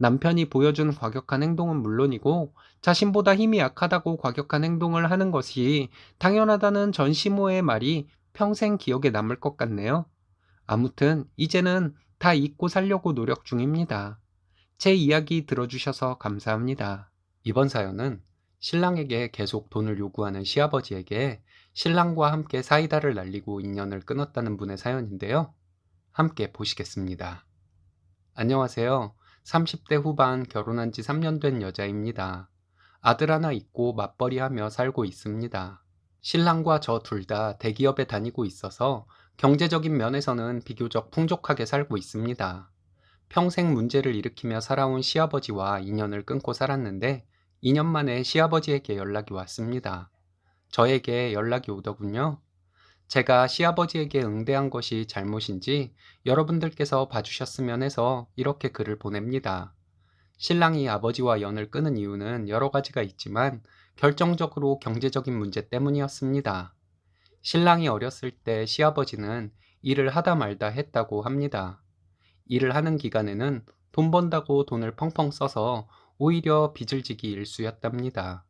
남편이 보여준 과격한 행동은 물론이고 자신보다 힘이 약하다고 과격한 행동을 하는 것이 당연하다는 전시모의 말이 평생 기억에 남을 것 같네요. 아무튼 이제는 다 잊고 살려고 노력 중입니다. 제 이야기 들어주셔서 감사합니다. 이번 사연은 신랑에게 계속 돈을 요구하는 시아버지에게 신랑과 함께 사이다를 날리고 인연을 끊었다는 분의 사연인데요. 함께 보시겠습니다. 안녕하세요. 30대 후반 결혼한 지 3년 된 여자입니다. 아들 하나 있고 맞벌이하며 살고 있습니다. 신랑과 저 둘 다 대기업에 다니고 있어서 경제적인 면에서는 비교적 풍족하게 살고 있습니다. 평생 문제를 일으키며 살아온 시아버지와 인연을 끊고 살았는데 2년 만에 시아버지에게 연락이 왔습니다. 저에게 연락이 오더군요. 제가 시아버지에게 응대한 것이 잘못인지 여러분들께서 봐주셨으면 해서 이렇게 글을 보냅니다. 신랑이 아버지와 연을 끊은 이유는 여러 가지가 있지만 결정적으로 경제적인 문제 때문이었습니다. 신랑이 어렸을 때 시아버지는 일을 하다 말다 했다고 합니다. 일을 하는 기간에는 돈 번다고 돈을 펑펑 써서 오히려 빚을 지기 일쑤였답니다.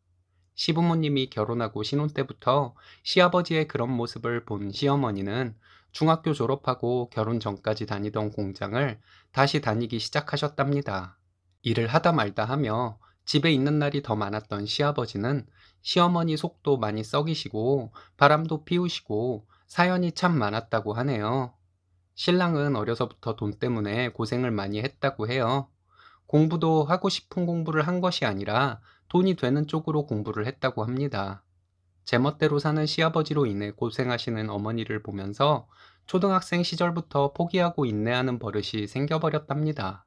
시부모님이 결혼하고 신혼 때부터 시아버지의 그런 모습을 본 시어머니는 중학교 졸업하고 결혼 전까지 다니던 공장을 다시 다니기 시작하셨답니다. 일을 하다 말다 하며 집에 있는 날이 더 많았던 시아버지는 시어머니 속도 많이 썩이시고 바람도 피우시고 사연이 참 많았다고 하네요. 신랑은 어려서부터 돈 때문에 고생을 많이 했다고 해요. 공부도 하고 싶은 공부를 한 것이 아니라 돈이 되는 쪽으로 공부를 했다고 합니다. 제멋대로 사는 시아버지로 인해 고생하시는 어머니를 보면서 초등학생 시절부터 포기하고 인내하는 버릇이 생겨버렸답니다.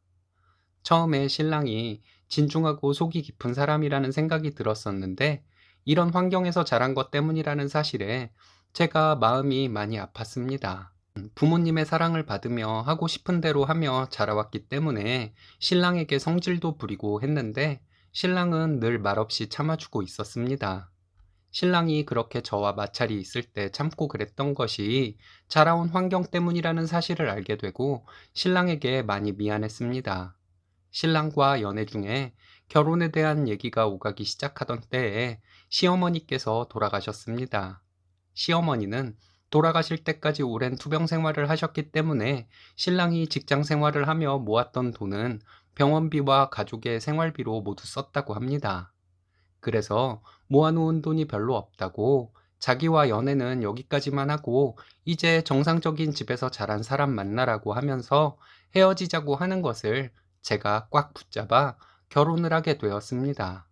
처음에 신랑이 진중하고 속이 깊은 사람이라는 생각이 들었었는데 이런 환경에서 자란 것 때문이라는 사실에 제가 마음이 많이 아팠습니다. 부모님의 사랑을 받으며 하고 싶은 대로 하며 자라왔기 때문에 신랑에게 성질도 부리고 했는데 신랑은 늘 말없이 참아주고 있었습니다. 신랑이 그렇게 저와 마찰이 있을 때 참고 그랬던 것이 자라온 환경 때문이라는 사실을 알게 되고 신랑에게 많이 미안했습니다. 신랑과 연애 중에 결혼에 대한 얘기가 오가기 시작하던 때에 시어머니께서 돌아가셨습니다. 시어머니는 돌아가실 때까지 오랜 투병 생활을 하셨기 때문에 신랑이 직장 생활을 하며 모았던 돈은 병원비와 가족의 생활비로 모두 썼다고 합니다. 그래서 모아놓은 돈이 별로 없다고 자기와 연애는 여기까지만 하고 이제 정상적인 집에서 자란 사람 만나라고 하면서 헤어지자고 하는 것을 제가 꽉 붙잡아 결혼을 하게 되었습니다.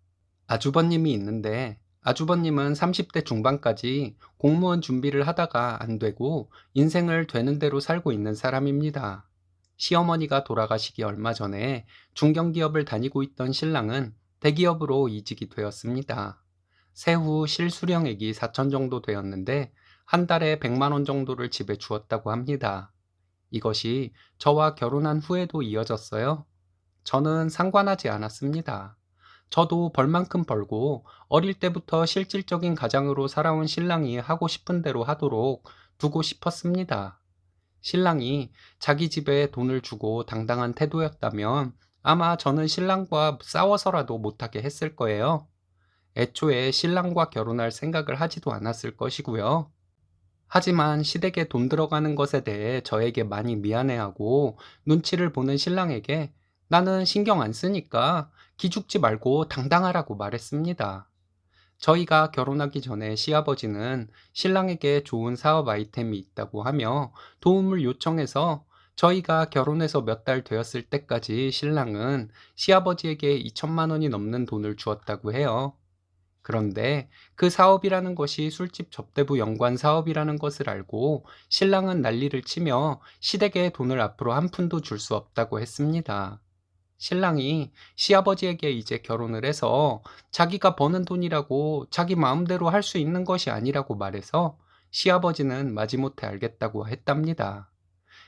아주버님이 있는데 아주버님은 30대 중반까지 공무원 준비를 하다가 안 되고 인생을 되는 대로 살고 있는 사람입니다. 시어머니가 돌아가시기 얼마 전에 중견기업을 다니고 있던 신랑은 대기업으로 이직이 되었습니다. 세후 실수령액이 4천 정도 되었는데 한 달에 100만 원 정도를 집에 주었다고 합니다. 이것이 저와 결혼한 후에도 이어졌어요. 저는 상관하지 않았습니다. 저도 벌 만큼 벌고 어릴 때부터 실질적인 가장으로 살아온 신랑이 하고 싶은 대로 하도록 두고 싶었습니다. 신랑이 자기 집에 돈을 주고 당당한 태도였다면 아마 저는 신랑과 싸워서라도 못하게 했을 거예요. 애초에 신랑과 결혼할 생각을 하지도 않았을 것이고요. 하지만 시댁에 돈 들어가는 것에 대해 저에게 많이 미안해하고 눈치를 보는 신랑에게 나는 신경 안 쓰니까 기죽지 말고 당당하라고 말했습니다. 저희가 결혼하기 전에 시아버지는 신랑에게 좋은 사업 아이템이 있다고 하며 도움을 요청해서 저희가 결혼해서 몇 달 되었을 때까지 신랑은 시아버지에게 2천만 원이 넘는 돈을 주었다고 해요. 그런데 그 사업이라는 것이 술집 접대부 연관 사업이라는 것을 알고 신랑은 난리를 치며 시댁에 돈을 앞으로 한 푼도 줄 수 없다고 했습니다. 신랑이 시아버지에게 이제 결혼을 해서 자기가 버는 돈이라고 자기 마음대로 할 수 있는 것이 아니라고 말해서 시아버지는 마지못해 알겠다고 했답니다.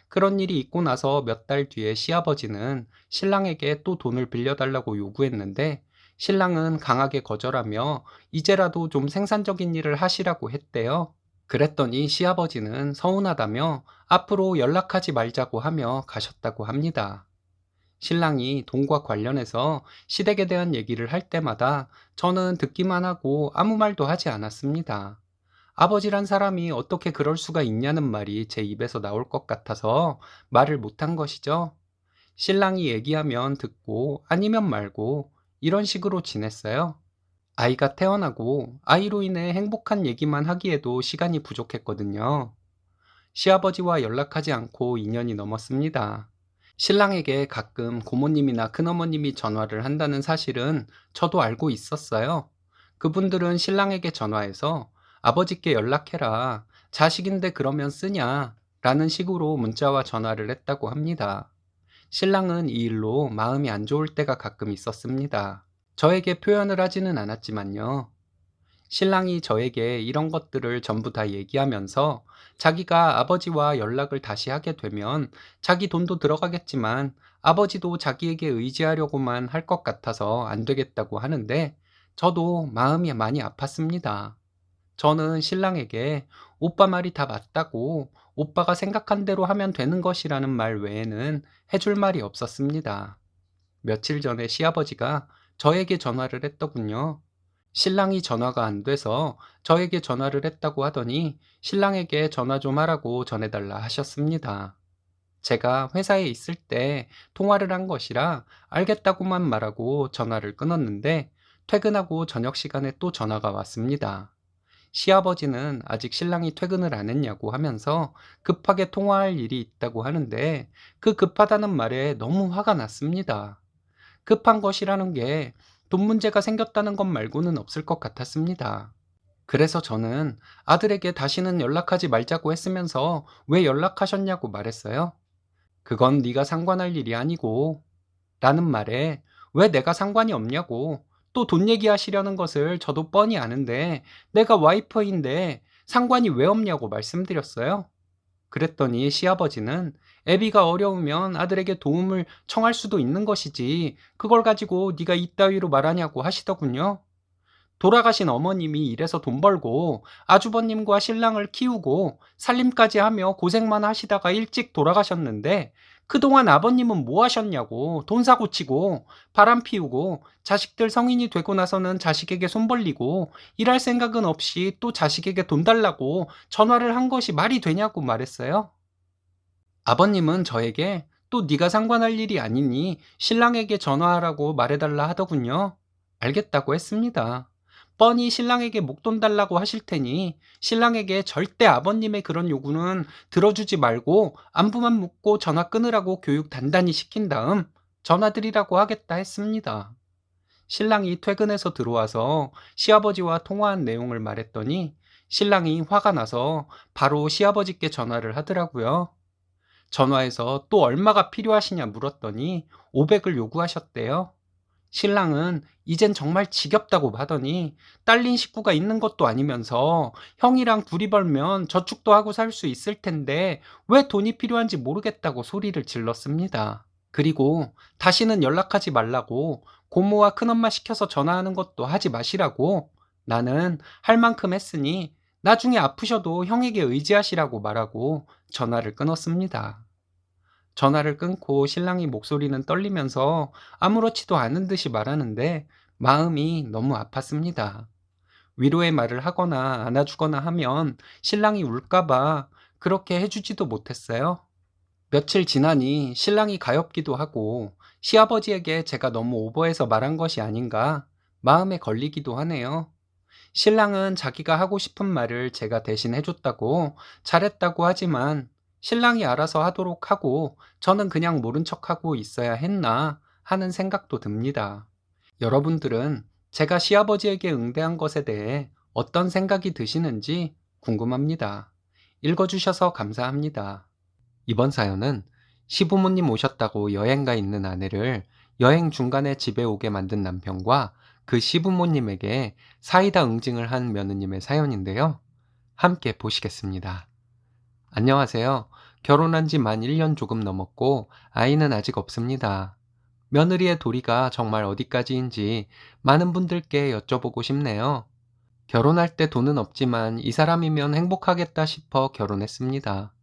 그런 일이 있고 나서 몇 달 뒤에 시아버지는 신랑에게 또 돈을 빌려달라고 요구했는데 신랑은 강하게 거절하며 이제라도 좀 생산적인 일을 하시라고 했대요. 그랬더니 시아버지는 서운하다며 앞으로 연락하지 말자고 하며 가셨다고 합니다. 신랑이 돈과 관련해서 시댁에 대한 얘기를 할 때마다 저는 듣기만 하고 아무 말도 하지 않았습니다. 아버지란 사람이 어떻게 그럴 수가 있냐는 말이 제 입에서 나올 것 같아서 말을 못한 것이죠. 신랑이 얘기하면 듣고 아니면 말고 이런 식으로 지냈어요. 아이가 태어나고 아이로 인해 행복한 얘기만 하기에도 시간이 부족했거든요. 시아버지와 연락하지 않고 2년이 넘었습니다. 신랑에게 가끔 고모님이나 큰어머님이 전화를 한다는 사실은 저도 알고 있었어요. 그분들은 신랑에게 전화해서 아버지께 연락해라. 자식인데 그러면 쓰냐? 라는 식으로 문자와 전화를 했다고 합니다. 신랑은 이 일로 마음이 안 좋을 때가 가끔 있었습니다. 저에게 표현을 하지는 않았지만요. 신랑이 저에게 이런 것들을 전부 다 얘기하면서 자기가 아버지와 연락을 다시 하게 되면 자기 돈도 들어가겠지만 아버지도 자기에게 의지하려고만 할 것 같아서 안 되겠다고 하는데 저도 마음이 많이 아팠습니다. 저는 신랑에게 오빠 말이 다 맞다고 오빠가 생각한 대로 하면 되는 것이라는 말 외에는 해줄 말이 없었습니다. 며칠 전에 시아버지가 저에게 전화를 했더군요. 신랑이 전화가 안 돼서 저에게 전화를 했다고 하더니 신랑에게 전화 좀 하라고 전해달라 하셨습니다. 제가 회사에 있을 때 통화를 한 것이라 알겠다고만 말하고 전화를 끊었는데 퇴근하고 저녁 시간에 또 전화가 왔습니다. 시아버지는 아직 신랑이 퇴근을 안 했냐고 하면서 급하게 통화할 일이 있다고 하는데 그 급하다는 말에 너무 화가 났습니다. 급한 것이라는 게 돈 문제가 생겼다는 것 말고는 없을 것 같았습니다. 그래서 저는 아들에게 다시는 연락하지 말자고 했으면서 왜 연락하셨냐고 말했어요. 그건 네가 상관할 일이 아니고 라는 말에 왜 내가 상관이 없냐고 또 돈 얘기하시려는 것을 저도 뻔히 아는데 내가 와이프인데 상관이 왜 없냐고 말씀드렸어요. 그랬더니 시아버지는 애비가 어려우면 아들에게 도움을 청할 수도 있는 것이지 그걸 가지고 네가 이따위로 말하냐고 하시더군요. 돌아가신 어머님이 일해서 돈 벌고 아주버님과 신랑을 키우고 살림까지 하며 고생만 하시다가 일찍 돌아가셨는데 그동안 아버님은 뭐 하셨냐고 돈 사고 치고 바람 피우고 자식들 성인이 되고 나서는 자식에게 손 벌리고 일할 생각은 없이 또 자식에게 돈 달라고 전화를 한 것이 말이 되냐고 말했어요. 아버님은 저에게 또 네가 상관할 일이 아니니 신랑에게 전화하라고 말해달라 하더군요. 알겠다고 했습니다. 뻔히 신랑에게 목돈 달라고 하실 테니 신랑에게 절대 아버님의 그런 요구는 들어주지 말고 안부만 묻고 전화 끊으라고 교육 단단히 시킨 다음 전화드리라고 하겠다 했습니다. 신랑이 퇴근해서 들어와서 시아버지와 통화한 내용을 말했더니 신랑이 화가 나서 바로 시아버지께 전화를 하더라고요. 전화해서 또 얼마가 필요하시냐 물었더니 500을 요구하셨대요. 신랑은 이젠 정말 지겹다고 하더니 딸린 식구가 있는 것도 아니면서 형이랑 둘이 벌면 저축도 하고 살 수 있을 텐데 왜 돈이 필요한지 모르겠다고 소리를 질렀습니다. 그리고 다시는 연락하지 말라고 고모와 큰엄마 시켜서 전화하는 것도 하지 마시라고 나는 할 만큼 했으니 나중에 아프셔도 형에게 의지하시라고 말하고 전화를 끊었습니다. 전화를 끊고 신랑이 목소리는 떨리면서 아무렇지도 않은 듯이 말하는데 마음이 너무 아팠습니다. 위로의 말을 하거나 안아주거나 하면 신랑이 울까봐 그렇게 해주지도 못했어요. 며칠 지나니 신랑이 가엾기도 하고 시아버지에게 제가 너무 오버해서 말한 것이 아닌가 마음에 걸리기도 하네요. 신랑은 자기가 하고 싶은 말을 제가 대신 해줬다고 잘했다고 하지만 신랑이 알아서 하도록 하고 저는 그냥 모른 척하고 있어야 했나 하는 생각도 듭니다. 여러분들은 제가 시아버지에게 응대한 것에 대해 어떤 생각이 드시는지 궁금합니다. 읽어주셔서 감사합니다. 이번 사연은 시부모님 오셨다고 여행가 있는 아내를 여행 중간에 집에 오게 만든 남편과 그 시부모님에게 사이다 응징을 한 며느님의 사연인데요. 함께 보시겠습니다. 안녕하세요. 결혼한 지 만 1년 조금 넘었고 아이는 아직 없습니다. 며느리의 도리가 정말 어디까지인지 많은 분들께 여쭤보고 싶네요. 결혼할 때 돈은 없지만 이 사람이면 행복하겠다 싶어 결혼했습니다.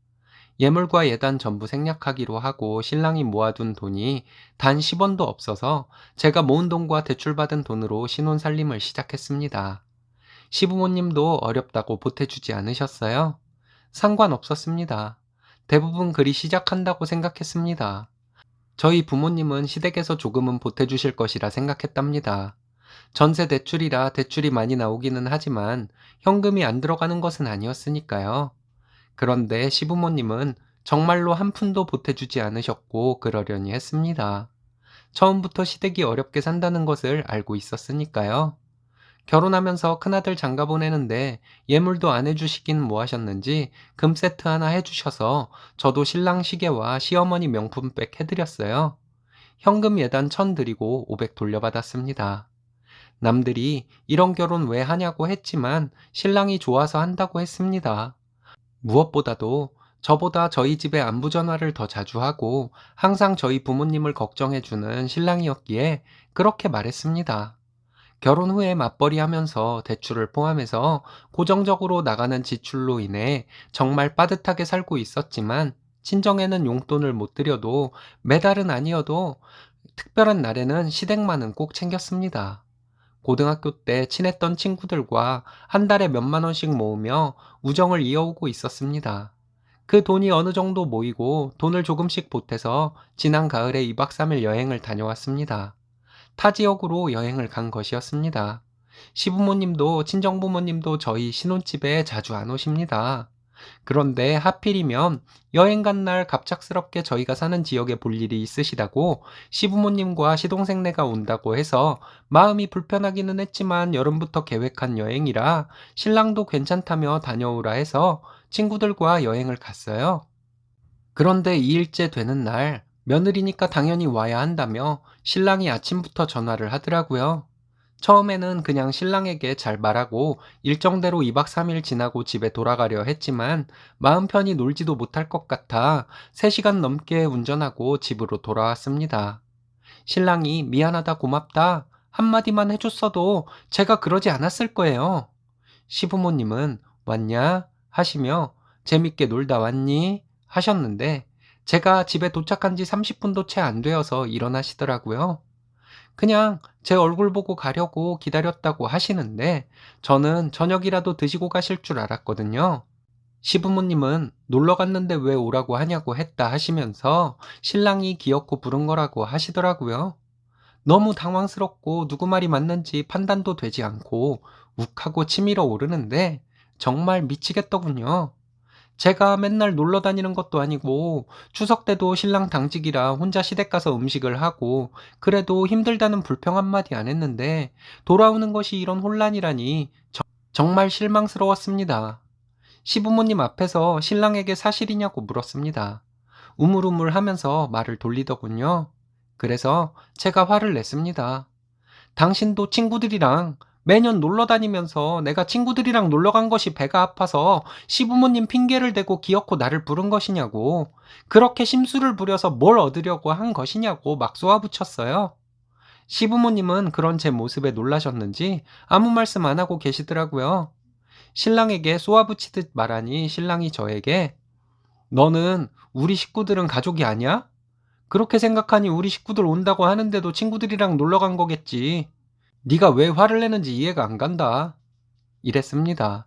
예물과 예단 전부 생략하기로 하고 신랑이 모아둔 돈이 단 10원도 없어서 제가 모은 돈과 대출받은 돈으로 신혼 살림을 시작했습니다. 시부모님도 어렵다고 보태주지 않으셨어요? 상관없었습니다. 대부분 그리 시작한다고 생각했습니다. 저희 부모님은 시댁에서 조금은 보태주실 것이라 생각했답니다. 전세 대출이라 대출이 많이 나오기는 하지만 현금이 안 들어가는 것은 아니었으니까요. 그런데 시부모님은 정말로 한 푼도 보태주지 않으셨고 그러려니 했습니다. 처음부터 시댁이 어렵게 산다는 것을 알고 있었으니까요. 결혼하면서 큰아들 장가 보내는데 예물도 안 해주시긴 뭐 하셨는지 금 세트 하나 해주셔서 저도 신랑 시계와 시어머니 명품백 해드렸어요. 현금 예단 1000 드리고 500 돌려받았습니다. 남들이 이런 결혼 왜 하냐고 했지만 신랑이 좋아서 한다고 했습니다. 무엇보다도 저보다 저희 집에 안부 전화를 더 자주 하고 항상 저희 부모님을 걱정해주는 신랑이었기에 그렇게 말했습니다. 결혼 후에 맞벌이 하면서 대출을 포함해서 고정적으로 나가는 지출로 인해 정말 빠듯하게 살고 있었지만 친정에는 용돈을 못 드려도 매달은 아니어도 특별한 날에는 시댁만은 꼭 챙겼습니다. 고등학교 때 친했던 친구들과 한 달에 몇만 원씩 모으며 우정을 이어오고 있었습니다. 그 돈이 어느 정도 모이고 돈을 조금씩 보태서 지난 가을에 2박 3일 여행을 다녀왔습니다. 타 지역으로 여행을 간 것이었습니다. 시부모님도 친정부모님도 저희 신혼집에 자주 안 오십니다. 그런데 하필이면 여행 간 날 갑작스럽게 저희가 사는 지역에 볼 일이 있으시다고 시부모님과 시동생네가 온다고 해서 마음이 불편하기는 했지만 여름부터 계획한 여행이라 신랑도 괜찮다며 다녀오라 해서 친구들과 여행을 갔어요. 그런데 2일째 되는 날 며느리니까 당연히 와야 한다며 신랑이 아침부터 전화를 하더라고요. 처음에는 그냥 신랑에게 잘 말하고 일정대로 2박 3일 지나고 집에 돌아가려 했지만 마음 편히 놀지도 못할 것 같아 3시간 넘게 운전하고 집으로 돌아왔습니다. 신랑이 미안하다 고맙다 한마디만 해줬어도 제가 그러지 않았을 거예요. 시부모님은 왔냐 하시며 재밌게 놀다 왔니 하셨는데 제가 집에 도착한 지 30분도 채 안 되어서 일어나시더라고요. 그냥 제 얼굴 보고 가려고 기다렸다고 하시는데 저는 저녁이라도 드시고 가실 줄 알았거든요. 시부모님은 놀러 갔는데 왜 오라고 하냐고 했다 하시면서 신랑이 기어코 부른 거라고 하시더라고요. 너무 당황스럽고 누구 말이 맞는지 판단도 되지 않고 욱하고 치밀어 오르는데 정말 미치겠더군요. 제가 맨날 놀러 다니는 것도 아니고 추석 때도 신랑 당직이라 혼자 시댁 가서 음식을 하고 그래도 힘들다는 불평 한마디 안 했는데 돌아오는 것이 이런 혼란이라니 정말 실망스러웠습니다. 시부모님 앞에서 신랑에게 사실이냐고 물었습니다. 우물우물 하면서 말을 돌리더군요. 그래서 제가 화를 냈습니다. 당신도 친구들이랑 매년 놀러 다니면서 내가 친구들이랑 놀러 간 것이 배가 아파서 시부모님 핑계를 대고 기어코 나를 부른 것이냐고, 그렇게 심술을 부려서 뭘 얻으려고 한 것이냐고 막 쏘아붙였어요. 시부모님은 그런 제 모습에 놀라셨는지 아무 말씀 안 하고 계시더라고요. 신랑에게 쏘아붙이듯 말하니 신랑이 저에게 너는 우리 식구들은 가족이 아니야? 그렇게 생각하니 우리 식구들 온다고 하는데도 친구들이랑 놀러 간 거겠지. 네가 왜 화를 내는지 이해가 안 간다. 이랬습니다.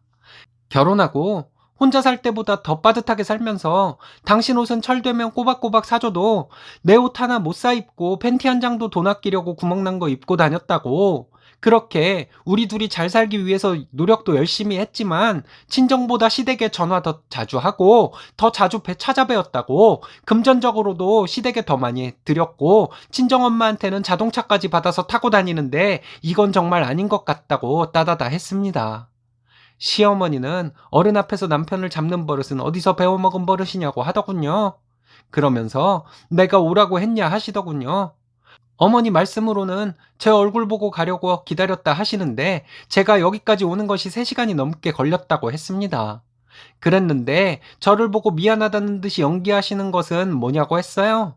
결혼하고 혼자 살 때보다 더 빠듯하게 살면서 당신 옷은 철되면 꼬박꼬박 사줘도 내 옷 하나 못 사 입고 팬티 한 장도 돈 아끼려고 구멍난 거 입고 다녔다고. 그렇게 우리 둘이 잘 살기 위해서 노력도 열심히 했지만 친정보다 시댁에 전화 더 자주 하고 더 자주 찾아뵈었다고. 금전적으로도 시댁에 더 많이 드렸고 친정엄마한테는 자동차까지 받아서 타고 다니는데 이건 정말 아닌 것 같다고 따다다 했습니다. 시어머니는 어른 앞에서 남편을 잡는 버릇은 어디서 배워먹은 버릇이냐고 하더군요. 그러면서 내가 오라고 했냐 하시더군요. 어머니 말씀으로는 제 얼굴 보고 가려고 기다렸다 하시는데 제가 여기까지 오는 것이 3시간이 넘게 걸렸다고 했습니다. 그랬는데 저를 보고 미안하다는 듯이 연기하시는 것은 뭐냐고 했어요.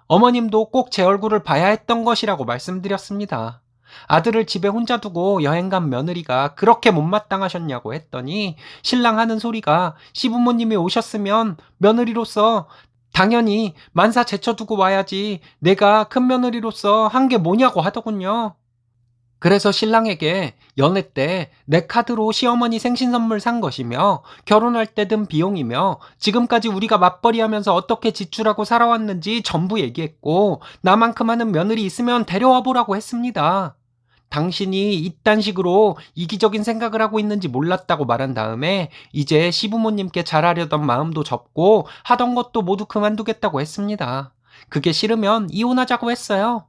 어머님도 꼭 제 얼굴을 봐야 했던 것이라고 말씀드렸습니다. 아들을 집에 혼자 두고 여행 간 며느리가 그렇게 못마땅하셨냐고 했더니 신랑 하는 소리가 시부모님이 오셨으면 며느리로서 당연히 만사 제쳐두고 와야지 내가 큰 며느리로서 한 게 뭐냐고 하더군요. 그래서 신랑에게 연애 때 내 카드로 시어머니 생신 선물 산 것이며 결혼할 때 든 비용이며 지금까지 우리가 맞벌이 하면서 어떻게 지출하고 살아왔는지 전부 얘기했고 나만큼 하는 며느리 있으면 데려와 보라고 했습니다. 당신이 이딴 식으로 이기적인 생각을 하고 있는지 몰랐다고 말한 다음에 이제 시부모님께 잘하려던 마음도 접고 하던 것도 모두 그만두겠다고 했습니다. 그게 싫으면 이혼하자고 했어요.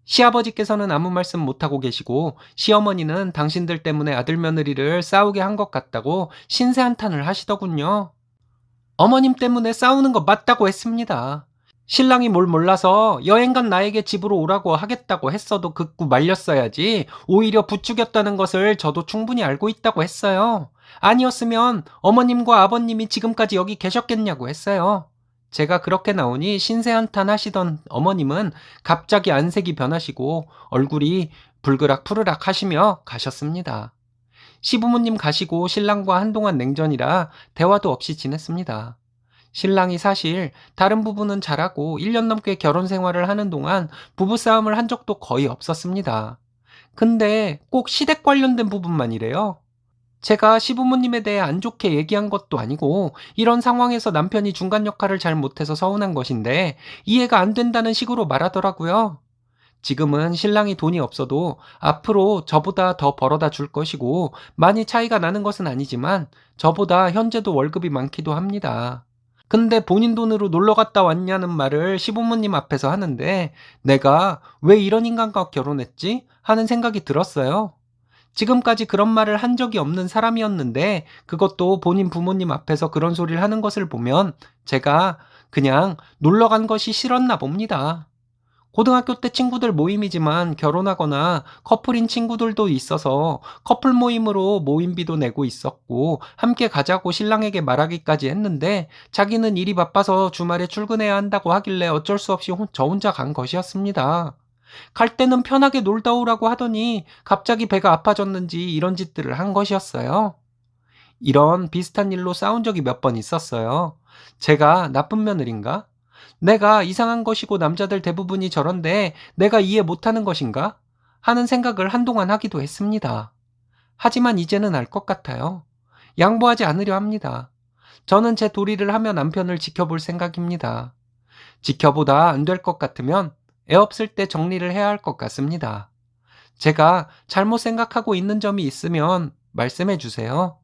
시아버지께서는 아무 말씀 못하고 계시고 시어머니는 당신들 때문에 아들 며느리를 싸우게 한 것 같다고 신세한탄을 하시더군요. 어머님 때문에 싸우는 거 맞다고 했습니다. 신랑이 뭘 몰라서 여행 간 나에게 집으로 오라고 하겠다고 했어도 극구 말렸어야지 오히려 부추겼다는 것을 저도 충분히 알고 있다고 했어요. 아니었으면 어머님과 아버님이 지금까지 여기 계셨겠냐고 했어요. 제가 그렇게 나오니 신세한탄 하시던 어머님은 갑자기 안색이 변하시고 얼굴이 불그락 푸르락 하시며 가셨습니다. 시부모님 가시고 신랑과 한동안 냉전이라 대화도 없이 지냈습니다. 신랑이 사실 다른 부부는 잘하고 1년 넘게 결혼 생활을 하는 동안 부부싸움을 한 적도 거의 없었습니다. 근데 꼭 시댁 관련된 부분만이래요. 제가 시부모님에 대해 안 좋게 얘기한 것도 아니고 이런 상황에서 남편이 중간 역할을 잘 못해서 서운한 것인데 이해가 안 된다는 식으로 말하더라고요. 지금은 신랑이 돈이 없어도 앞으로 저보다 더 벌어다 줄 것이고 많이 차이가 나는 것은 아니지만 저보다 현재도 월급이 많기도 합니다. 근데 본인 돈으로 놀러 갔다 왔냐는 말을 시부모님 앞에서 하는데 내가 왜 이런 인간과 결혼했지? 하는 생각이 들었어요. 지금까지 그런 말을 한 적이 없는 사람이었는데 그것도 본인 부모님 앞에서 그런 소리를 하는 것을 보면 제가 그냥 놀러 간 것이 싫었나 봅니다. 고등학교 때 친구들 모임이지만 결혼하거나 커플인 친구들도 있어서 커플 모임으로 모임비도 내고 있었고 함께 가자고 신랑에게 말하기까지 했는데 자기는 일이 바빠서 주말에 출근해야 한다고 하길래 어쩔 수 없이 저 혼자 간 것이었습니다. 갈 때는 편하게 놀다 오라고 하더니 갑자기 배가 아파졌는지 이런 짓들을 한 것이었어요. 이런 비슷한 일로 싸운 적이 몇 번 있었어요. 제가 나쁜 며느리인가? 내가 이상한 것이고 남자들 대부분이 저런데 내가 이해 못하는 것인가? 하는 생각을 한동안 하기도 했습니다. 하지만 이제는 알 것 같아요. 양보하지 않으려 합니다. 저는 제 도리를 하며 남편을 지켜볼 생각입니다. 지켜보다 안 될 것 같으면 애 없을 때 정리를 해야 할 것 같습니다. 제가 잘못 생각하고 있는 점이 있으면 말씀해 주세요.